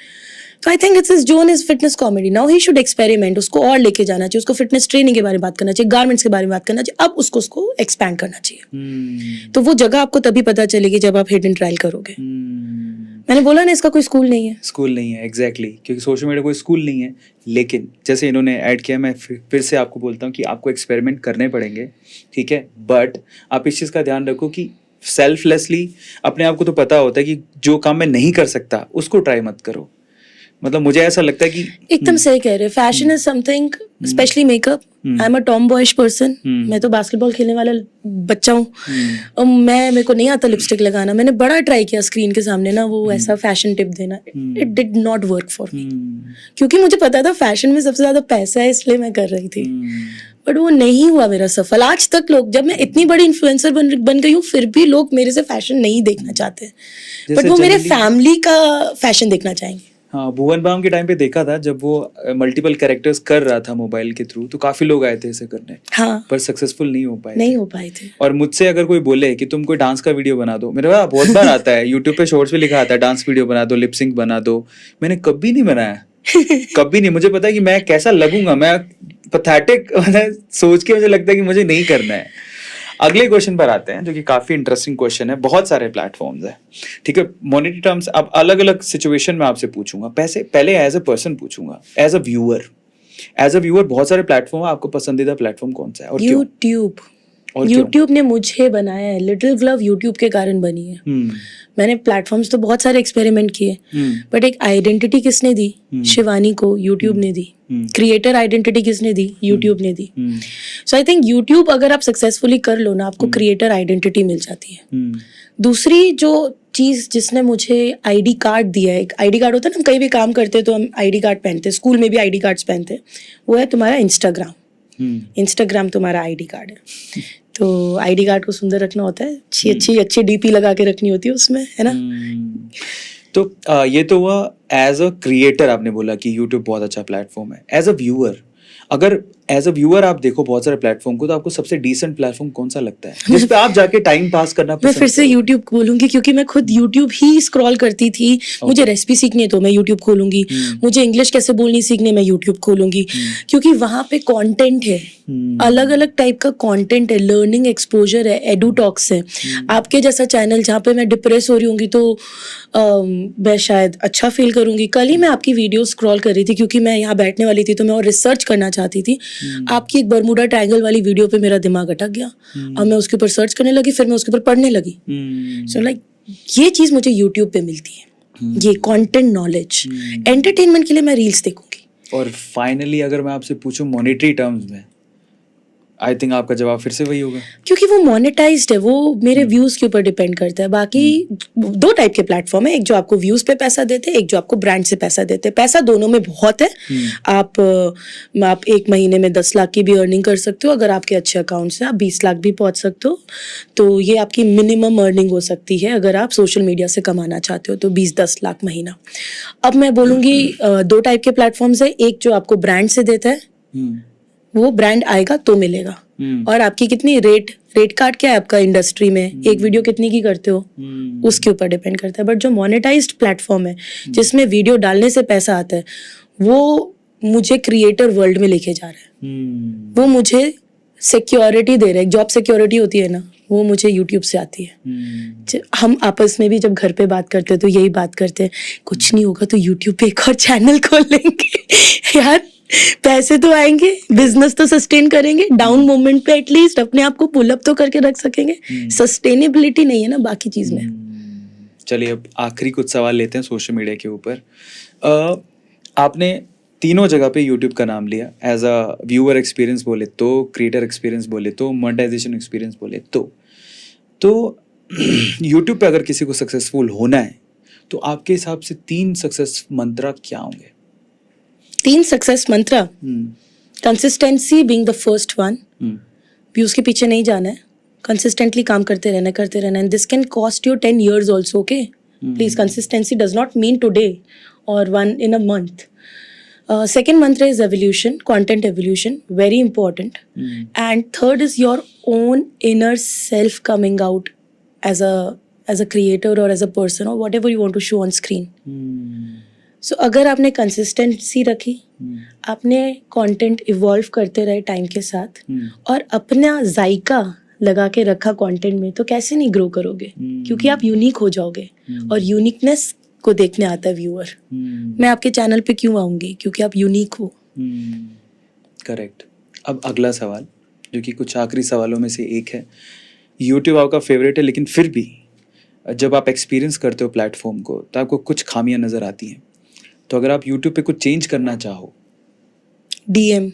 तो I think it's his zone is fitness comedy. Now he should experiment, उसको और लेके जाना चाहिए, उसको फिटनेस ट्रेनिंग के बारे में बात करना चाहिए, गारमेंट्स के बारे में बात करना चाहिए। अब उसको एक्सपैंड करना चाहिए। तो वो जगह आपको तभी पता चलेगी जब आप हिडन ट्रायल करोगे। मैंने बोला ना, इसका कोई स्कूल नहीं है। स्कूल नहीं है, एग्जैक्टली, क्योंकि सोशल मीडिया कोई स्कूल नहीं है। लेकिन जैसे इन्होंने ऐड किया, मैं फिर से आपको बोलता हूँ कि आपको एक्सपेरिमेंट करने पड़ेंगे, ठीक है। बट आप इस चीज़ का ध्यान रखो कि सेल्फलेसली, अपने आप को तो पता होता है कि जो काम मैं नहीं कर सकता उसको ट्राई मत करो। मतलब मुझे ऐसा लगता है कि एकदम सही कह रहे हैं। Fashion is something, specially makeup. I am a Tom boys person. मैं तो बास्केटबॉल खेलने वाला बच्चा हूँ, और मेरे को नहीं आता लिपस्टिक लगाना। मैंने बड़ा ट्राई किया स्क्रीन के सामने ना वो ऐसा फैशन टिप देना, it did not work for me, क्योंकि मुझे पता था फैशन में सबसे ज्यादा पैसा है, इसलिए मैं कर रही थी। बट वो नहीं हुआ मेरा सफल। आज तक लोग, जब मैं इतनी बड़ी इन्फ्लुएंसर बन गई हूँ, फिर भी लोग मेरे से फैशन नहीं देखना चाहते, बट वो मेरे फैमिली का फैशन देखना चाहेंगे। हाँ, भुवन बाम के टाइम पे देखा था, जब वो मल्टीपल कैरेक्टर्स कर रहा था मोबाइल के थ्रू, तो काफी लोग आए थे ऐसे करने। हाँ, पर सक्सेसफुल नहीं हो पाए थे। और मुझसे अगर कोई बोले कि तुम कोई डांस का वीडियो बना दो, मेरे पास बहुत बार आता है, यूट्यूब पे शॉर्ट्स पे लिखा आता है डांस वीडियो बना दो, लिप सिंक बना दो। मैंने कभी नहीं बनाया, कभी नहीं। मुझे पता है कि मैं कैसा लगूंगा, मैं पैथेटिक सोच के मुझे लगता है कि मुझे नहीं करना है। अगले क्वेश्चन पर आते हैं, जो कि काफी इंटरेस्टिंग क्वेश्चन है। बहुत सारे प्लेटफॉर्म्स है, ठीक है। मॉनेटरी टर्म्स अब अलग अलग सिचुएशन में आपसे पूछूंगा। पहले एज अ पर्सन पूछूंगा, एज अ व्यूअर बहुत सारे प्लेटफॉर्म है, आपको पसंदीदा प्लेटफॉर्म कौन सा है और क्यों? यूट्यूब। और क्यों? यूट्यूब ने मुझे बनाया है। लिटिल ग्लव यूट्यूब के कारण बनी है। मैंने प्लेटफॉर्म्स तो बहुत सारे एक्सपेरिमेंट किए, बट एक आइडेंटिटी किसने दी? शिवानी को यूट्यूब ने दी। क्रिएटर आइडेंटिटी किसने दी? यूट्यूब ने दी। सो आई थिंक यूट्यूब अगर आप सक्सेसफुली कर लो ना, आपको क्रिएटर आइडेंटिटी मिल जाती है। दूसरी जो चीज जिसने मुझे आईडी कार्ड दिया है, एक आईडी कार्ड होता है ना, हम कहीं भी काम करते हैं तो हम आईडी कार्ड पहनते हैं, स्कूल में भी आईडी कार्ड्स पहनते हैं, वो है तुम्हारा इंस्टाग्राम। इंस्टाग्राम तुम्हारा आईडी कार्ड है। तो आईडी कार्ड को सुंदर रखना होता है, अच्छी डीपी लगा के रखनी होती है उसमें, है ना। तो ये तो हुआ एज अ क्रिएटर, आपने बोला कि यूट्यूब बहुत अच्छा प्लेटफॉर्म है। एज अ व्यूअर, अगर एज अ व्यूअर आप देखो बहुत सारे प्लेटफॉर्म को, तो आपको सबसे डिसेंट प्लेटफॉर्म कौन सा लगता है जिस पे आप जाके टाइम पास करना मैं फिर से यूट्यूब खोलूंगी, क्योंकि मैं खुद यूट्यूब ही स्क्रॉल करती थी। मुझे रेसिपी सीखनी है तो मैं यूट्यूब खोलूंगी, मुझे इंग्लिश कैसे बोलनी सीखनी मैं यूट्यूब खोलूंगी, क्योंकि वहां पे कंटेंट है, अलग अलग टाइप का कंटेंट है, लर्निंग एक्सपोजर है, एडू टॉक्स है। आपके जैसा चैनल जहाँ पे मैं डिप्रेस हो रही होंगी तो मैं शायद अच्छा फील करूंगी। कल ही मैं आपकी वीडियो स्क्रॉल कर रही थी, क्योंकि मैं यहाँ बैठने वाली थी तो मैं और रिसर्च करना चाहती थी। आपकी एक बरमूडा ट्रायंगल वाली वीडियो पे मेरा दिमाग अटक गया, अब मैं उसके ऊपर सर्च करने लगी, फिर मैं उसके ऊपर पढ़ने लगी। सो लाइक ये चीज मुझे यूट्यूब पे मिलती है, ये कंटेंट नॉलेज। एंटरटेनमेंट के लिए मैं रील्स देखूंगी। और फाइनली अगर मैं आपसे पूछूं मॉनेटरी टर्म्स में, आई थिंक आपका जवाब फिर से वही होगा, क्योंकि वो मोनेटाइज्ड है, वो मेरे व्यूज के ऊपर डिपेंड करता है। बाकी दो टाइप के प्लेटफॉर्म है, एक जो आपको व्यूज पे पैसा देते हैं, एक जो आपको ब्रांड से पैसा देते हैं। पैसा दोनों में बहुत है। आप एक महीने में 10 लाख की भी अर्निंग कर सकते हो, अगर आपके अच्छे अकाउंट से आप 20 लाख भी पहुंच सकते हो। तो ये आपकी मिनिमम अर्निंग हो सकती है अगर आप सोशल मीडिया से कमाना चाहते हो, तो 20-10 लाख महीना। अब मैं बोलूंगी दो टाइप के प्लेटफॉर्म्स है, एक जो आपको ब्रांड से देता है, वो ब्रांड आएगा तो मिलेगा, और आपकी कितनी रेट कार्ड क्या है आपका इंडस्ट्री में, एक वीडियो कितनी की करते हो उसके ऊपर डिपेंड करता है। बट जो मोनेटाइज्ड प्लेटफॉर्म है, जिसमें वीडियो डालने से पैसा आता है, वो मुझे क्रिएटर वर्ल्ड में लेके जा रहा है। वो मुझे सिक्योरिटी दे रहा है, जॉब सिक्योरिटी होती है ना, वो मुझे यूट्यूब से आती है। हम आपस में भी जब घर पे बात करते हैं तो यही बात करते हैं, कुछ नहीं होगा तो यूट्यूब पे एक और चैनल खोल लेंगे यार, पैसे तो आएंगे, बिजनेस तो सस्टेन करेंगे, डाउन मोमेंट पे एटलीस्ट अपने आप को पुल अप तो करके रख सकेंगे। सस्टेनेबिलिटी नहीं है ना बाकी चीज में। चलिए अब आखिरी कुछ सवाल लेते हैं सोशल मीडिया के ऊपर। आपने तीनों जगह पे यूट्यूब का नाम लिया, एज अ व्यूअर एक्सपीरियंस बोले तो, क्रिएटर एक्सपीरियंस बोले तो, मोनेटाइजेशन एक्सपीरियंस बोले तो यूट्यूब पे अगर किसी को सक्सेसफुल होना है तो आपके हिसाब से 3 सक्सेस मंत्र क्या होंगे? 3 सक्सेस मंत्र, consistency being the first one. Views के पीछे नहीं जाना है, कंसिस्टेंटली काम करते रहना, and this can cost you 10 years also. Okay, please, consistency does not mean today और one in a month. Second mantra is evolution, content evolution, very important. And third is your own inner self coming out as a creator or as a person or whatever you want to show on screen. So अगर आपने consistency रखी, आपने content evolve करते रहे time के साथ, और अपना जायका लगा के रखा कंटेंट में, तो कैसे नहीं ग्रो करोगे? क्योंकि आप यूनिक हो जाओगे, और यूनिकनेस को देखने आता है व्यूअर। मैं आपके चैनल पे क्यों आऊंगी? क्योंकि आप यूनिक हो। करेक्ट। अब अगला सवाल, जो कि कुछ आखिरी सवालों में से एक है। यूट्यूब आपका फेवरेट है, लेकिन फिर भी जब आप एक्सपीरियंस करते हो प्लेटफॉर्म को तो आपको कुछ खामियां नजर आती हैं। तो अगर आप यूट्यूब पे कुछ चेंज करना चाहो, डीएम,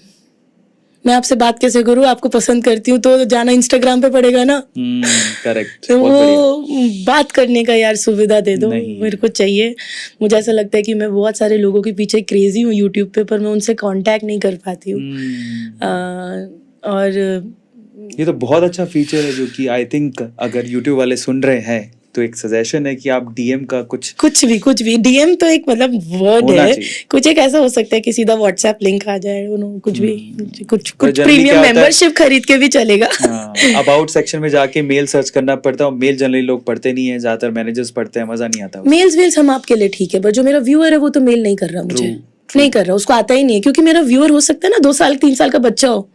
मैं आपसे बात कैसे करूँ? आपको पसंद करती हूँ तो जाना इंस्टाग्राम पे पड़ेगा ना। करेक्ट। तो वो बात करने का यार सुविधा दे दो, मेरे को चाहिए। मुझे ऐसा लगता है कि मैं बहुत सारे लोगों के पीछे क्रेजी हूँ यूट्यूब पे, पर मैं उनसे कांटेक्ट नहीं कर पाती हूँ। और ये तो बहुत अच्छा फीचर है, जो कि आई थिंक अगर यूट्यूब वाले सुन रहे हैं तो एक सजेशन है कि आप डीएम का कुछ भी डीएम तो एक मतलब वर्ड है, कुछ एक ऐसा हो सकता है कि सीधा व्हाट्सएप लिंक आ जाए, कुछ प्रीमियम मेंबरशिप खरीद के भी चलेगा। अबाउट सेक्शन में जाके मेल सर्च करना पड़ता है, मेल जनरली लोग पढ़ते नहीं है, ज्यादातर मैनेजर्स पढ़ते हैं, मजा नहीं आता। मेल्स हम आपके लिए ठीक है, पर जो मेरा व्यूअर है वो तो मेल नहीं कर रहा, मुझे नहीं कर रहा, उसको आता ही नहीं है। क्योंकि मेरा व्यूअर हो सकता है ना 2 साल 3 साल का बच्चा हो,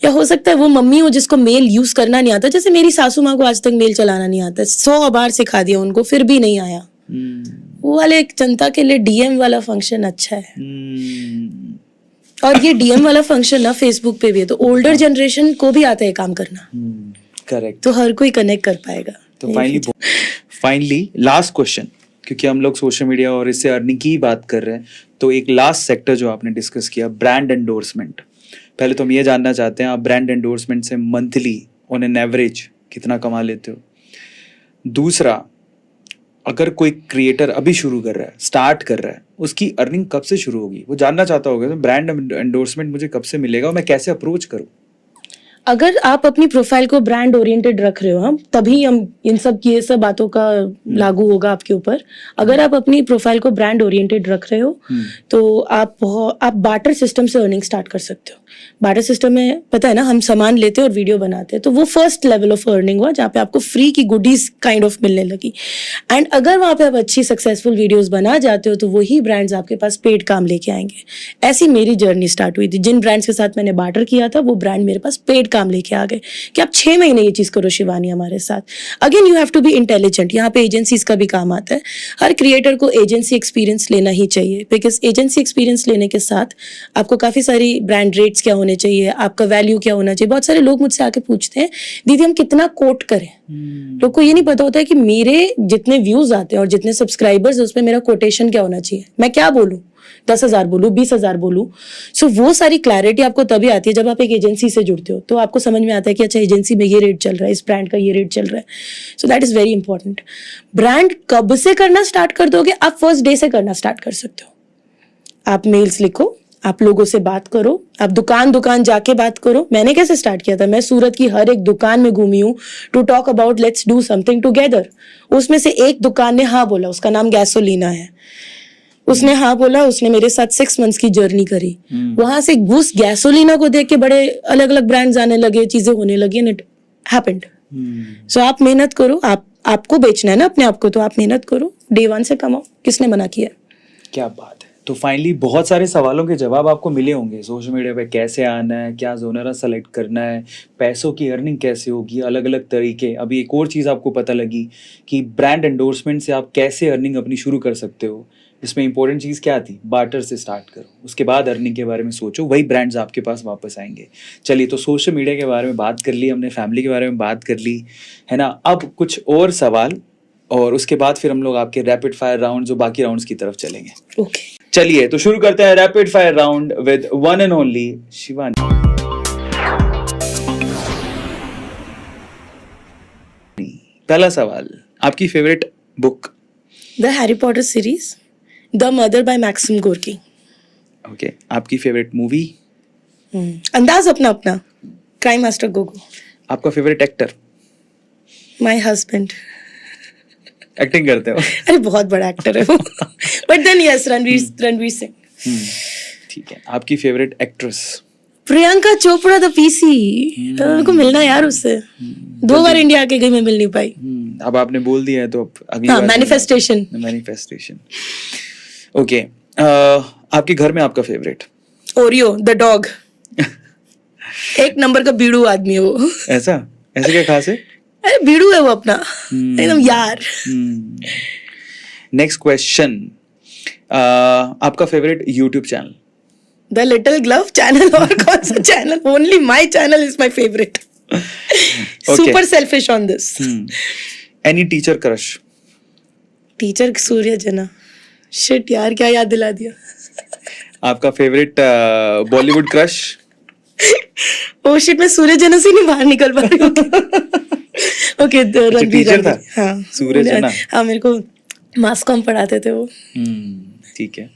या हो सकता है वो मम्मी हो जिसको मेल यूज करना नहीं आता। जैसे मेरी सासू माँ को आज तक मेल चलाना नहीं आता, 100 बार सिखा दिया उनको, फिर भी नहीं आया। वो वाले एक जनता के लिए डीएम वाला फंक्शन अच्छा है। और ये डीएम वाला फंक्शन ना फेसबुक पे भी है, तो ओल्डर जनरेशन को भी आता है काम करना, करेक्ट। तो हर कोई कनेक्ट कर पाएगा। तो फाइनली लास्ट क्वेश्चन, क्योंकि हम लोग सोशल मीडिया और इससे अर्निंग की बात कर रहे हैं, तो एक लास्ट सेक्टर जो आपने डिस्कस किया, ब्रांड एंडोर्समेंट। पहले तो हम ये जानना चाहते हैं, आप ब्रांड एंडोर्समेंट से मंथली ऑन एन एवरेज कितना कमा लेते हो? दूसरा, अगर कोई क्रिएटर अभी शुरू कर रहा है, स्टार्ट कर रहा है, उसकी अर्निंग कब से शुरू होगी? वो जानना चाहता होगा तो ब्रांड एंडोर्समेंट मुझे कब से मिलेगा और मैं कैसे अप्रोच करूँ? अगर आप अपनी प्रोफाइल को ब्रांड ओरिएंटेड रख रहे हो, हम तभी हम इन सब की ये सब बातों का लागू होगा आपके ऊपर। अगर आप अपनी प्रोफाइल को ब्रांड ओरिएंटेड रख रहे हो तो आप बार्टर सिस्टम से अर्निंग स्टार्ट कर सकते हो। बार्टर सिस्टम में पता है ना, हम सामान लेते हैं और वीडियो बनाते हैं, तो वो फर्स्ट लेवल ऑफ अर्निंग हुआ जहाँ पे आपको फ्री की गुडीज काइंड ऑफ मिलने लगी। एंड अगर वहाँ पे आप अच्छी सक्सेसफुल वीडियोस बना जाते हो तो वही ब्रांड्स आपके पास पेड काम लेके आएंगे। ऐसी मेरी जर्नी स्टार्ट हुई थी। जिन ब्रांड्स के साथ मैंने बार्टर किया था वो ब्रांड मेरे पास पेड काम लेके आ गए कि आप 6 महीने ये चीज करो शिवानी हमारे साथ। Again you have to be intelligent. यहाँ पे एजेंसीज का भी काम आता है। हर क्रिएटर को एजेंसी एक्सपीरियंस लेना ही चाहिए, बिकॉज एजेंसी एक्सपीरियंस लेने के साथ आपको काफी सारी ब्रांड रेट्स क्या होने चाहिए, आपका वैल्यू क्या होना चाहिए। बहुत सारे लोग मुझसे आके पूछते हैं दीदी हम कितना कोट करें। लोग को ये नहीं पता होता है कि मेरे जितने व्यूज आते हैं और जितने सब्सक्राइबर्स है उसमें मेरा कोटेशन क्या होना चाहिए। मैं क्या बोलूं, 10,000 बोलूं, 20,000 बोलूं। सो वो सारी क्लैरिटी आपको तभी आती है जब आप एक एजेंसी से जुड़ते हो, तो आपको समझ में आता है कि अच्छा एजेंसी में ये रेट चल रहा है, इस ब्रांड का ये रेट चल रहा है। So that is very important. Brand कब से करना स्टार्ट कर दोगे? आप फर्स्ट डे से करना स्टार्ट कर सकते हो। आप मेल्स लिखो, आप लोगों से बात करो, आप दुकान जाके बात करो। मैंने कैसे स्टार्ट किया था, मैं सूरत की हर एक दुकान में घूमी हूँ to talk about let's do something together. उसमें से एक दुकान ने हाँ बोला, उसका नाम गैसोलीना है। उसने हाँ बोला, उसने मेरे साथ 6 मंथ्स की जर्नी करी। वहां से उस गैसोलीना को देख के बड़े अलग अलग ब्रांड्स आने लगे, चीजें होने लगी, एंड इट हैपेंड। सो आप मेहनत करो, आपको बेचना है ना अपने आप को, तो आप मेहनत करो, डे 1 से कमाओ। किसने मना किया? क्या बात है। तो फाइनली बहुत सारे सवालों के जवाब आपको मिले होंगे। सोशल मीडिया पे कैसे आना है, क्या जोनरा सेलेक्ट करना है, पैसों की अर्निंग कैसे होगी, अलग अलग तरीके। अभी एक और चीज़ आपको पता लगी कि ब्रांड एंडोर्समेंट से आप कैसे अर्निंग अपनी शुरू कर सकते हो। इसमें इंपॉर्टेंट चीज़ क्या थी? बार्टर से स्टार्ट करो, उसके बाद अर्निंग के बारे में सोचो, वही ब्रांड्स आपके पास वापस आएंगे। चलिए, तो सोशल मीडिया के बारे में बात कर ली हमने, फैमिली के बारे में बात कर ली, है ना। अब कुछ और सवाल, और उसके बाद फिर हम लोग आपके रैपिड फायर राउंड जो बाकी राउंड्स की तरफ चलेंगे। ओके चलिए, तो शुरू करते हैं rapid fire round with one and only Shivani. पहला सवाल, आपकी favourite book? The Harry Potter series, the mother by Maxim Gorky. Okay, आपकी favourite movie? Andaz Apna Apna, crime master Gogo. आपका favourite actor? My husband. Acting करते हो? अरे बहुत बड़ा एक्टर है वो। But then yes, Ranveer Singh. ठीक है। आपकी favourite actress? Priyanka Chopra the PC. उनको मिलना यार उससे। 2 बार इंडिया आके गई, मैं मिल नहीं पाई। अब आपने बोल दिया है तो अब अगली बार मैनिफेस्टेशन। ओके, आपके घर में आपका फेवरेट? Oreo the dog. एक नंबर का बीड़ू आदमी है वो। ऐसा क्या खास है? अरे बीड़ू है वो अपना, एकदम यार। नेक्स्ट क्वेश्चन, आपका favourite YouTube channel? The little glove channel. और कौन सा channel? Only my channel is my favourite. Super selfish on this. Any teacher crush? Teacher Surya Jana. Shit यार, क्या याद दिला दिया। आपका favourite Bollywood crush? Oh shit, मैं सूर्य जना से नहीं बाहर निकल पा रही हूँ। ओके, रणवीर था। हाँ, सूर्य जना। हाँ, मेरे को मास कॉम पढ़ाते थे वो। ठीक है।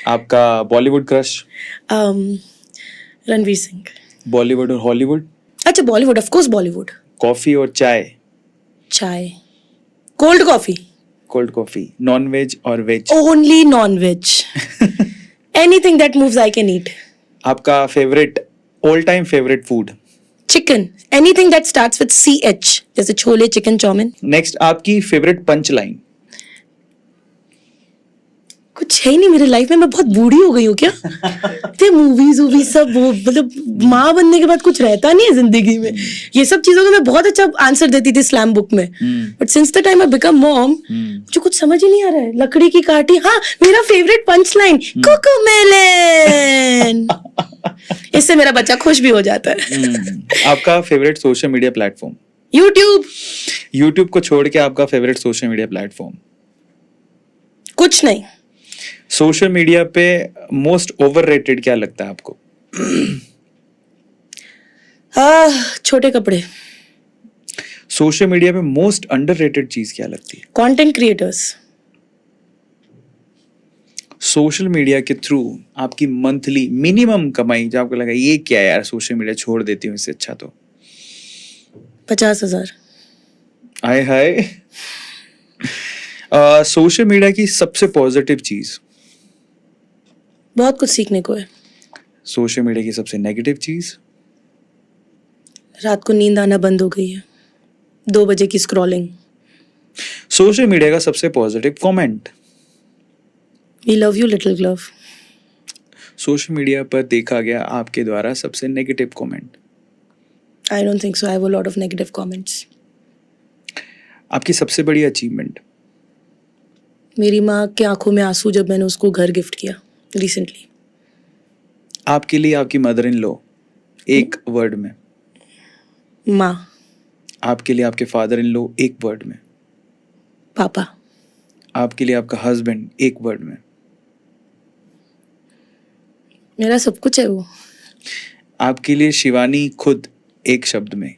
आपका Bollywood crush? Ranveer Singh. Bollywood और हॉलीवुड? अच्छा, Bollywood, of course Bollywood. Coffee और चाय? चाय। Cold coffee. Cold coffee. Non veg और veg? Only non veg. Anything that moves I can eat. आपका favourite, all time favourite food? Chicken. Anything that starts with CH, जैसे छोले, chicken, chowmein. Next, आपकी favourite punch line? कुछ है ही नहीं मेरे life में, मैं बहुत बूढ़ी हो गई हूँ क्या? ते मूवीज सब वो, मतलब माँ बनने के बाद कुछ रहता नहीं है जिंदगी में। ये सब चीजों का मैं बहुत अच्छा आंसर देती थी स्लैम बुक में, but since the time I become mom मुझे कुछ समझ ही नहीं आ रहा है। लकड़ी की काठी, हाँ मेरा फेवरेट पंच लाइन कोकोमेलन, इससे मेरा बच्चा खुश भी हो जाता है। आपका favourite social media platform? YouTube. YouTube को छोड़ के आपका फेवरेट सोशल मीडिया प्लेटफॉर्म? कुछ नहीं। सोशल मीडिया पे मोस्ट ओवररेटेड क्या लगता है आपको? छोटे कपड़े। सोशल मीडिया पे मोस्ट अंडररेटेड चीज क्या लगती है? Content creators. सोशल मीडिया के थ्रू आपकी मंथली मिनिमम कमाई जो आपको लगा ये क्या है यार, सोशल मीडिया छोड़ देती हूँ इससे अच्छा तो? 50,000। हाय हाय। सोशल मीडिया की सबसे पॉजिटिव चीज? बहुत कुछ सीखने को है। सोशल मीडिया की सबसे नेगेटिव चीज? रात को नींद आना बंद हो गई है, 2 बजे की स्क्रॉलिंग। सोशल मीडिया का सबसे positive comment? We love you little glove. Social media पर देखा गया आपके द्वारा सबसे negative comment? I don't think so, I have a lot of negative comments. आपकी सबसे बड़ी अचीवमेंट? मेरी माँ के आंखों में आंसू जब मैंने उसको घर गिफ्ट किया रिसेंटली। आपके लिए आपकी मदर इन लॉ एक वर्ड में? माँ। आपके लिए आपके फादर इन लॉ एक वर्ड में? पापा। आपके लिए आपका हस्बैंड एक वर्ड में? मेरा सब कुछ है वो। आपके लिए शिवानी खुद एक शब्द में?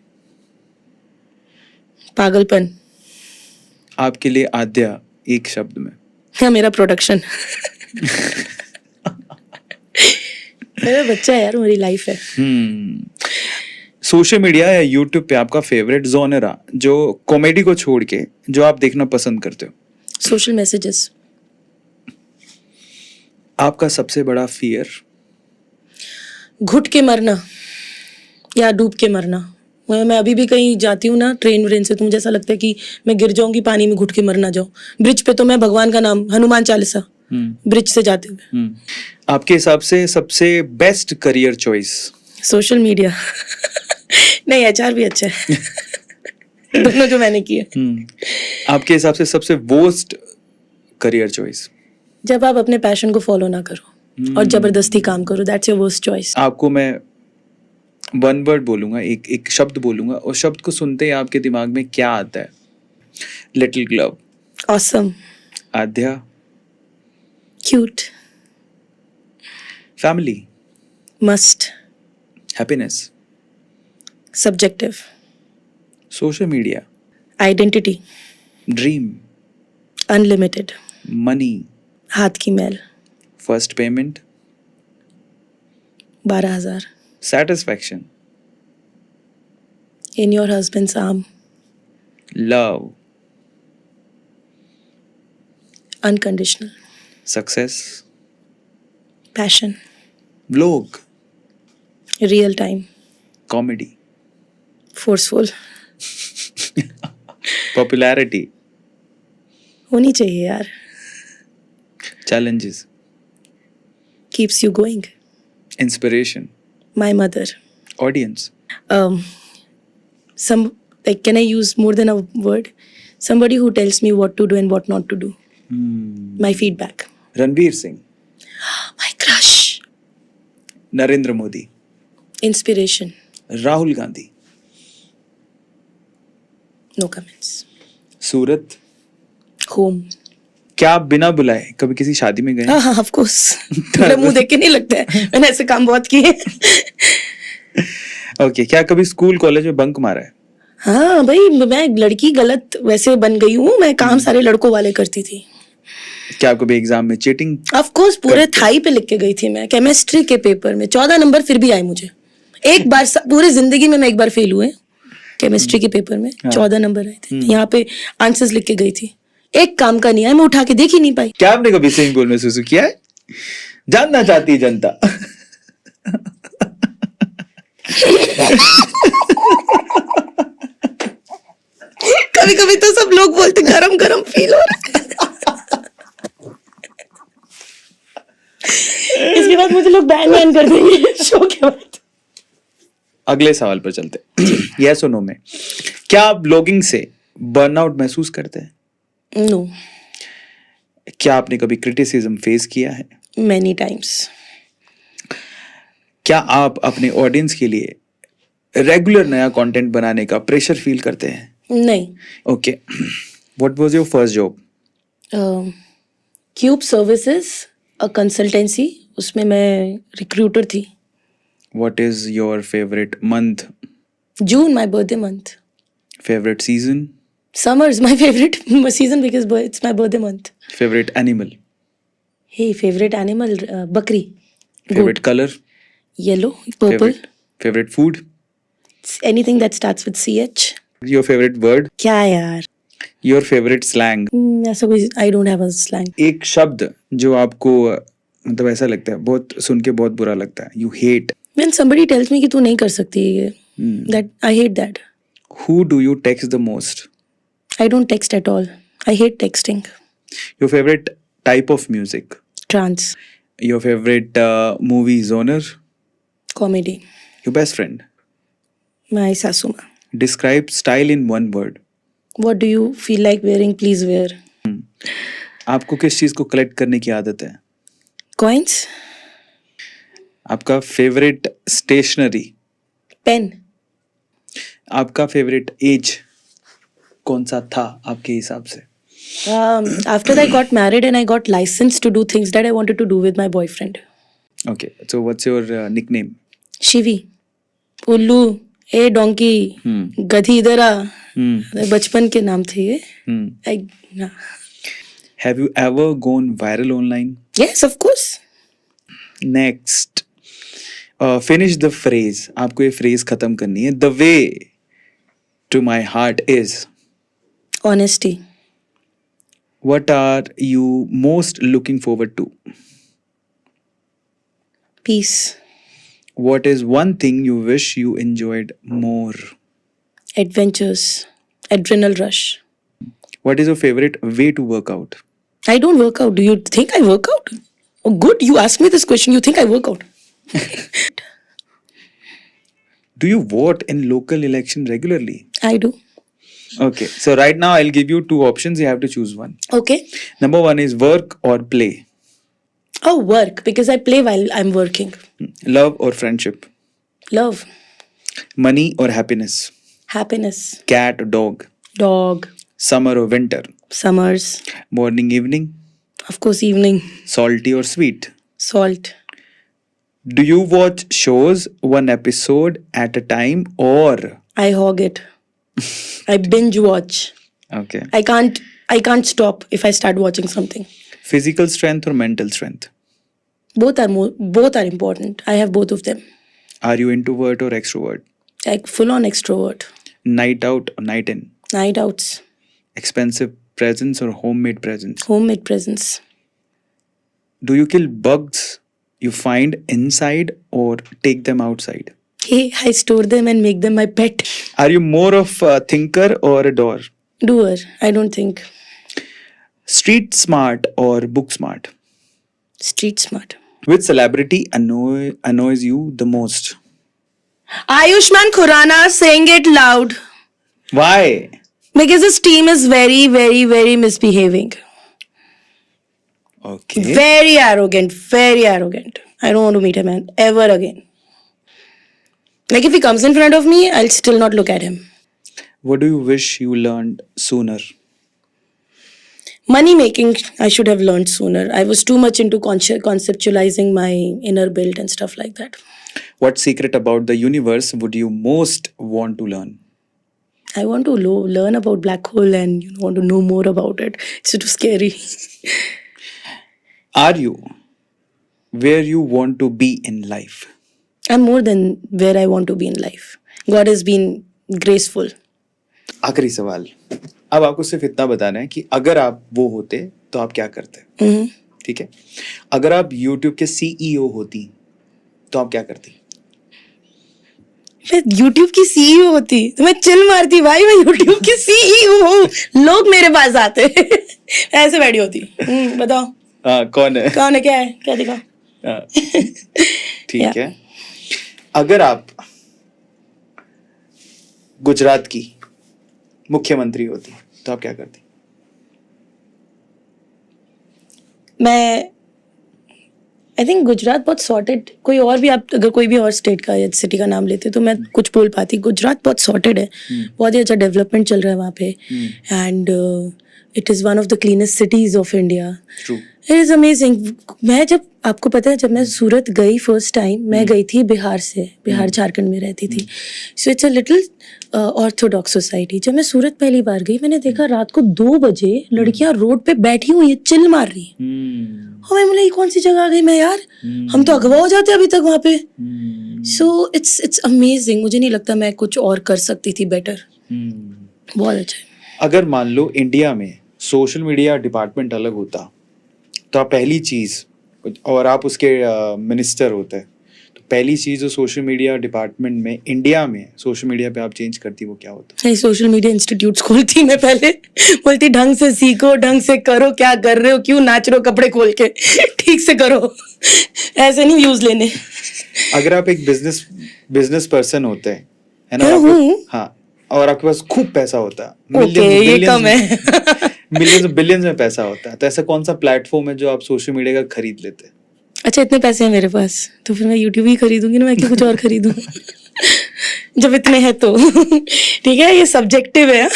पागलपन। आपके लिए आद्या एक शब्द में? है मेरा प्रोडक्शन। मेरा बच्चा है यार, मेरी लाइफ है। सोशल मीडिया या यूट्यूब पे आपका फेवरेट जॉनरा जो कॉमेडी को छोड़ के जो आप देखना पसंद करते हो? Social messages. आपका सबसे बड़ा फियर? घुट के मरना या डूब के मरना। मैं अभी भी कहीं जाती हूँ ना ट्रेन व्रेन से, तो मुझे ऐसा लगता है कि मैं गिर जाऊंगी पानी में, घुट के मर ना जाऊं। ब्रिज पे तो मैं भगवान का नाम, हनुमान चालीसा ब्रिज से जाते हुए। आपके हिसाब से सबसे best career choice? Social media. नहीं, एचआर भी अच्छा है। दोनों जो मैंने किए। आपके हिसाब से सबसे वर्स्ट करियर चॉइस? जब आप अपने पैशन को फॉलो ना करो और जबरदस्ती काम करो, दैट्स योर वर्स्ट चॉइस। आपको मैं वन वर्ड बोलूंगा, एक शब्द बोलूंगा, और शब्द को सुनते ही आपके दिमाग में क्या आता है? Little glove. Awesome. Aadya. Cute. Family. Must. Happiness. Subjective. Social media. Identity. Dream. Unlimited. Money. हाथ की मैल। First payment. 12,000। Satisfaction. In your husband's arm. Love. Unconditional. Success. Passion. Vlog. Real time. Comedy. Forceful. Popularity. होनी चाहिए यार। Challenges. Keeps you going. Inspiration. My mother. Audience. some, like, can I use more than a word? Somebody who tells me what to do and what not to do. My feedback. Ranveer Singh. My crush. Narendra Modi. Inspiration. Rahul Gandhi. No comments. Surat. Home. क्या आप बिना बुलाए कभी किसी शादी में गए? हाँ, of course. मेरा मुंह देख के नहीं लगता है, मैंने ऐसे काम बहुत किए। ओके, क्या कभी स्कूल कॉलेज में बंक मारा है? हाँ भाई, मैं लड़की गलत वैसे बन गई हूँ, मैं काम सारे लड़कों वाले करती थी। क्या आप कभी एग्जाम में चीटिंग? ऑफ कोर्स, पूरे थाई पे लिख के गई थी मैं केमिस्ट्री के पेपर में। 14 नंबर फिर भी आए मुझे। एक बार पूरे जिंदगी में मैं एक बार फेल हुए केमिस्ट्री के पेपर में। 14 नंबर आए थे। यहाँ पे आंसर्स लिख के गई थी, एक काम का नहीं आया, मैं उठा के देख ही नहीं पाई। क्या आपने कभी स्विमिंग पूल में सुसु किया है? जानना चाहती है जनता। कभी कभी तो सब लोग बोलते गरम गरम फील हो रहा है। बाद मुझे लोग बैन कर देंगे शो के बाद। अगले सवाल पर चलते हैं। यस और नो में, क्या आप ब्लॉगिंग से बर्नआउट महसूस करते हैं? नो, क्या आपने कभी क्रिटिसिज्म फेस किया है? Many times. क्या आप अपने ऑडियंस के लिए रेगुलर नया कंटेंट बनाने का प्रेशर फील करते हैं? नहीं। Okay, what was your first job? Cube services, a consultancy, उसमें मैं रिक्रूटर थी। What is your favourite month? June, my birthday month. Favourite season? Summer's my favorite season because it's my birthday month. Favourite animal? Hey, favorite animal, bakri. Favourite colour? Yellow, purple. Favourite food? Anything that starts with CH. Your favourite word? क्या यार? Your favourite slang? ऐसा कोई, I don't have a slang. एक शब्द जो आपको मतलब ऐसा लगता है, बहुत सुन के बहुत बुरा लगता है, you hate. When somebody tells me कि तू नहीं कर सकती ये, that I hate that. Who do you text the most? I don't text at all. I hate texting. Your favourite type of music? Trance. Your favourite movie genre? Comedy. Your best friend? My sasuma. Describe style in one word. What do you feel like wearing? Please wear. आपको किस चीज को collect करने की आदत है? Coins. आपका favourite stationery? Pen. आपका फेवरेट एज कौन सा था आपके हिसाब से? After I got married and I got licensed to do things that I wanted to do with my boyfriend. Okay, so what's your nickname? Shivi, उल्लू, ए डोंकी, गधी इधर आ, बचपन के नाम थे ये। Have you ever gone viral online? Yes, of course. Next, finish the phrase. आपको ये फ्रेज खत्म करनी है। The way to my heart is. Honesty. What are you most looking forward to? Peace. What is one thing you wish you enjoyed more? Adventures. Adrenal rush. What is your favorite way to work out? I don't work out. Do you think I work out? Oh, good. You asked me this question. You think I work out? Do you vote in local election regularly? I do. Okay, so right now I'll give you two options. You have to choose one. Okay. Number one is work or play. Oh, work. Because I play while I'm working. Love or friendship. Love. Money or happiness. Happiness. Cat or dog. Dog. Summer or winter. Summers. Morning, evening. Of course, evening. Salty or sweet. Salt. Do you watch shows one episode at a time or? I hog it. I binge watch. Okay. I can't stop if I start watching something. Physical strength or mental strength? Both are important. I have both of them. Are you introvert or extrovert? Like full on extrovert. Night out or night in? Night outs. Expensive presents or homemade presents? Homemade presents. Do you kill bugs you find inside or take them outside? Hey, I store them and make them my pet. Are you more of a thinker or a doer? Doer. I don't think. Street smart or book smart? Street smart. Which celebrity annoys you the most? Ayushmann Khurrana, saying it loud. Why? Because his team is very, very, very misbehaving. Okay. Very arrogant. Very arrogant. I don't want to meet him ever again. Like if he comes in front of me, I'll still not look at him. What do you wish you learned sooner? Money making, I should have learned sooner. I was too much into conceptualizing my inner build and stuff like that. What secret about the universe would you most want to learn? I want to learn about black hole and want to know more about it. It's too scary. Are you where you want to be in life? I'm more than where I want to be in life. God has been graceful. आखिरी सवाल, अब आपको सिर्फ इतना बताना है कि अगर आप वो होते तो आप क्या करते? ठीक है, अगर आप YouTube के CEO होती तो आप क्या करती? मैं YouTube की CEO होती तो मैं चिल मारती भाई, मैं YouTube की CEO हूँ, लोग मेरे पास आते ऐसे बैठी होती। बताओ कौन है? कौन है, क्या है, क्या दिखा? ठीक Yeah. है, अगर आप गुजरात की मुख्यमंत्री होती तो आप क्या करती? मैं आई थिंक गुजरात बहुत सॉर्टेड, कोई और भी आप अगर कोई भी और स्टेट का या सिटी का नाम लेते तो मैं कुछ बोल पाती. गुजरात बहुत सॉर्टेड है, बहुत ही अच्छा डेवलपमेंट चल रहा है वहाँ पे, and it is one of the cleanest cities of India. True. It is amazing. मैं जब आपको पता है, जब मैं सूरत गई फर्स्ट टाइम, मैं गई थी बिहार से, बिहार झारखंड में रहती थी. So it's a little Orthodox society. जब मैं सूरत पहली बार गई, मैंने देखा रात को 2 बजे लड़कियां रोड पे बैठी हुई है, चिल मार रही हैं. और मैं बोला ये कौन सी जगह आ गई मैं यार, हम तो अगवा हो जाते अभी तक वहाँ पे. So it's amazing. मुझे नहीं लगता मैं कुछ और कर सकती थी बेटर. बहुत अच्छा है. अगर मान लो इंडिया में सोशल मीडिया डिपार्टमेंट अलग होता तो आप पहली चीज, और आप उसके मिनिस्टर होते, तो पहली चीज जो सोशल मीडिया डिपार्टमेंट में इंडिया में सोशल मीडिया पे आप चेंज करती वो क्या होता? नहीं, सोशल मीडिया इंस्टीट्यूट खोलती मैं पहले. बोलती ढंग से सीखो, ढंग से करो, क्या कर रहे हो, क्यों नाच रहे हो कपड़े खोल के, ठीक से करो, ऐसे नहीं व्यूज लेने. अगर आप एक बिजनेस पर्सन होते हैं, है ना, मैं आपको- हूँ. हाँ, और आपके पास खूब पैसा होता है, ओके, ये कम है. मिलियंस बिलियंस में पैसा होता है, तो ऐसा कौन सा प्लेटफॉर्म है जो आप सोशल मीडिया का खरीद लेते हैं? अच्छा, इतने पैसे हैं मेरे पास तो फिर मैं यूट्यूब ही खरीदूंगी ना, मैं क्यों कुछ और खरीदूं. जब इतने हैं तो. ठीक है, ये सब्जेक्टिव है.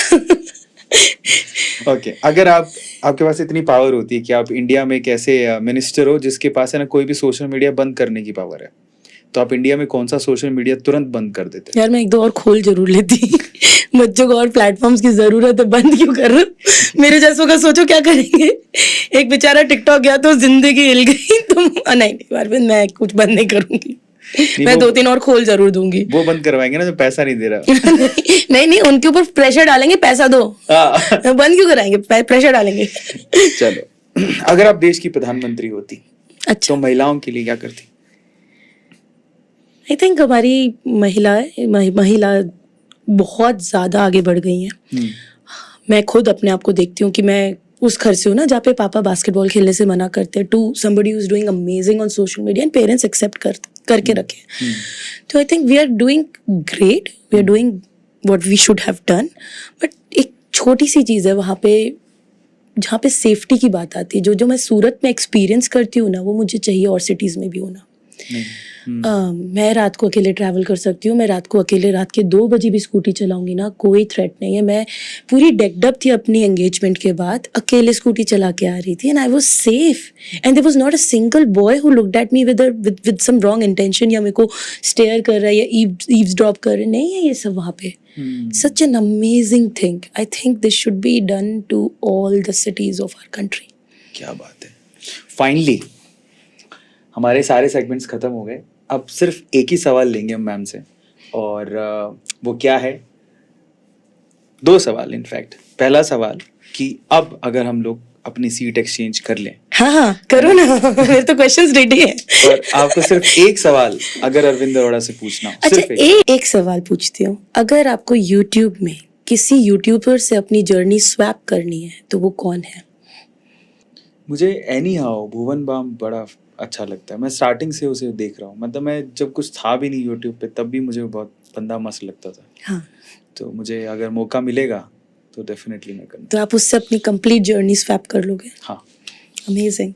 ओके, अगर आपके पास इतनी पावर होती है कि आप इंडिया में एक ऐसे मिनिस्टर हो जिसके पास है ना कोई भी सोशल मीडिया बंद करने की पावर है, तो आप इंडिया में कौन सा सोशल मीडिया तुरंत बंद कर देते? यार मैं 1-2 और खोल जरूर लेती. बच्चों को और प्लेटफॉर्म्स की जरूरत है, बंद क्यों कर रहे हो? मेरे जैसों का सोचो क्या करेंगे. एक बेचारा टिकटॉक गया तो जिंदगी हिल गई. तुम नहीं अरविंद, मैं कुछ बंद नहीं करूंगी. मैं वो- 2-3 और खोल जरूर दूंगी. वो बंद करवाएंगे ना जो पैसा नहीं दे रहा. नहीं, उनके ऊपर प्रेशर डालेंगे, पैसा दो. हाँ. बंद क्यों कराएंगे, प्रेशर डालेंगे. चलो, अगर आप देश की प्रधानमंत्री होती अच्छा, तो महिलाओं के लिए क्या करती? आई थिंक हमारी महिला बहुत ज़्यादा आगे बढ़ गई हैं. मैं खुद अपने आप को देखती हूँ कि मैं उस घर से हूँ ना जहाँ पे पापा बास्केटबॉल खेलने से मना करते हैं, to somebody who is doing amazing on social media and parents accept करके रखे. तो I think we are doing great, we are doing what we should have done. But एक छोटी सी चीज़ है वहाँ पे, जहाँ पे सेफ्टी की बात आती है, जो मैं सूरत में एक्सपीरियंस करती हूँ ना, वो मुझे चाहिए और सिटीज़ में भी होना. मैं रात को अकेले ट्रैवल कर सकती हूँ, मैं रात को अकेले रात के 2 बजे भी स्कूटी चलाऊंगी ना, कोई थ्रेट नहीं है. मैं पूरी डेक्ड अप थी अपनी एंगेजमेंट के बाद, अकेले स्कूटी चला के आ रही थी and I was safe and there was not a single boy who looked at me with some wrong intention, या मेरे को स्टेयर कर रहा है या ईव्सड्रॉप कर रहा है. नहीं है ये सब वहाँ पे. Such an amazing thing. I think this should be done to all the cities of our country. क्या बात है. फाइनली हमारे सारे सेगमेंट्स खत्म हो गए. अब सिर्फ एक ही सवाल लेंगे हम मैम से, और वो क्या है, 2 सवाल इनफैक्ट. पहला सवाल कि अब अगर हम लोग अपनी सीट एक्सचेंज कर लें, हाँ करो ना. मेरे तो क्वेश्चंस रेडी है. और आपको सिर्फ एक सवाल अगर अरविंद अरोड़ा से पूछना हो, अच्छा, सिर्फ एक. एक सवाल पूछती हूँ. अगर आपको यूट्यूब में किसी यूट्यूबर से अपनी जर्नी स्वैप करनी है तो वो कौन है? मुझे एनी हाउ भुवन बाम बड़ा अच्छा लगता है. मैं स्टार्टिंग से उसे देख रहा हूँ, मतलब मैं जब कुछ था भी नहीं यूट्यूब पे तब भी मुझे बहुत बंदा मस्त लगता था. हाँ, तो मुझे अगर मौका मिलेगा तो डेफिनेटली मैं करूँगा. तो आप उससे अपनी कंप्लीट जर्नी स्वैप कर लोगे. हाँ. अमेजिंग.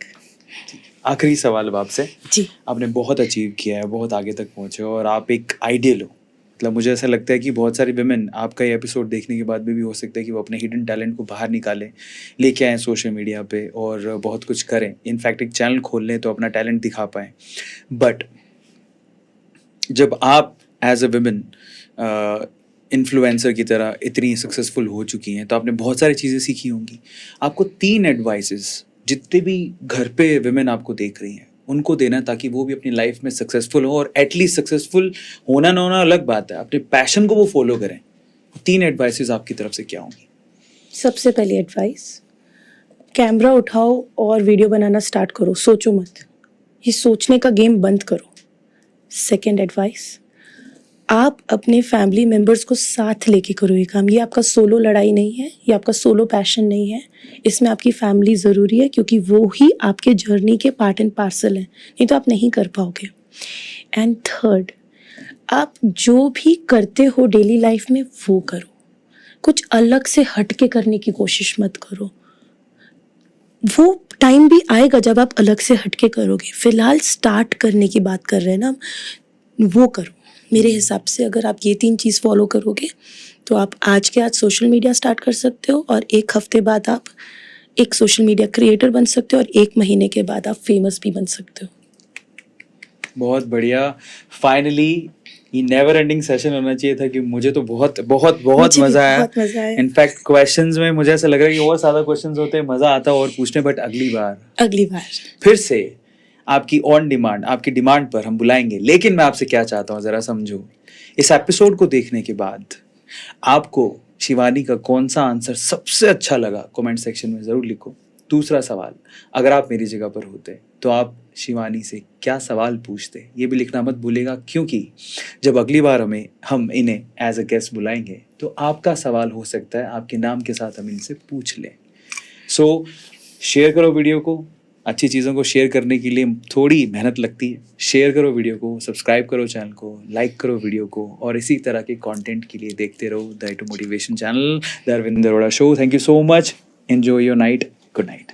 आखिरी सवाल अब आपसे. जी. आपने बहुत अचीव किया है, बहुत आगे तक पहुँचे हो, और आप एक आइडियल हो. मतलब मुझे ऐसा लगता है कि बहुत सारी विमेन आपका ये एपिसोड देखने के बाद भी हो सकता है कि वो अपने हिडन टैलेंट को बाहर निकालें, लेके आएँ सोशल मीडिया पे और बहुत कुछ करें. इनफैक्ट एक चैनल खोल लें तो अपना टैलेंट दिखा पाएँ. बट जब आप एज अ विमेन इन्फ्लुएंसर की तरह इतनी सक्सेसफुल हो चुकी हैं तो आपने बहुत सारी चीज़ें सीखी होंगी. आपको 3 एडवाइसेस जितने भी घर पे विमेन आपको देख रही हैं उनको देना, ताकि वो भी अपनी लाइफ में सक्सेसफुल हो, और एटलीस्ट सक्सेसफुल होना ना होना अलग बात है, अपने पैशन को वो फॉलो करें. 3 एडवाइसेस आपकी तरफ से क्या होंगी? सबसे पहली एडवाइस, कैमरा उठाओ और वीडियो बनाना स्टार्ट करो. सोचो मत, ये सोचने का गेम बंद करो. सेकेंड एडवाइस, आप अपने फैमिली मेम्बर्स को साथ लेके करो ये काम। ये आपका सोलो लड़ाई नहीं है, ये आपका सोलो पैशन नहीं है, इसमें आपकी फैमिली ज़रूरी है, क्योंकि वो ही आपके जर्नी के पार्ट एंड पार्सल हैं, नहीं तो आप नहीं कर पाओगे। एंड थर्ड, आप जो भी करते हो डेली लाइफ में वो करो, कुछ अलग से हट के करने की कोशिश मत करो। वो टाइम भी आएगा जब आप अलग से हट के करोगे। फिलहाल स्टार्ट करने की बात कर रहे हैं ना, वो करो। मेरे हिसाब से अगर आप ये 3 चीज़ फॉलो करोगे तो आप आज के आज सोशल मीडिया स्टार्ट कर सकते हो, और 1 हफ्ते बाद आप एक सोशल मीडिया क्रिएटर बन सकते हो, और 1 महीने के बाद आप फेमस भी बन सकते हो। बहुत बढ़िया। फाइनली ये नेवर एंडिंग सेशन होना चाहिए था कि मुझे तो बहुत बहुत बहुत मुझे भी मजा आया। बहुत मजा आया। इनफैक्ट क्वेश्चंस में मुझे ऐसा लग रहा है कि और ज्यादा क्वेश्चंस होते, मजा आता और पूछने, बट अगली बार फिर से आपकी ऑन डिमांड, आपकी डिमांड पर हम बुलाएंगे। लेकिन मैं आपसे क्या चाहता हूँ जरा समझो, इस एपिसोड को देखने के बाद आपको शिवानी का कौन सा आंसर सबसे अच्छा लगा कमेंट सेक्शन में जरूर लिखो। दूसरा सवाल, अगर आप मेरी जगह पर होते तो आप शिवानी से क्या सवाल पूछते, ये भी लिखना मत भूलेगा, क्योंकि जब अगली बार हम इन्हें एज अ गेस्ट बुलाएंगे तो आपका सवाल हो सकता है आपके नाम के साथ हम इनसे पूछ लें। सो शेयर करो वीडियो को। अच्छी चीज़ों को शेयर करने के लिए थोड़ी मेहनत लगती है। शेयर करो वीडियो को, सब्सक्राइब करो चैनल को, लाइक करो वीडियो को, और इसी तरह के कंटेंट के लिए देखते रहो the motivation channel, the Arvind Arora show. Thank you so much. Enjoy your night. Good night.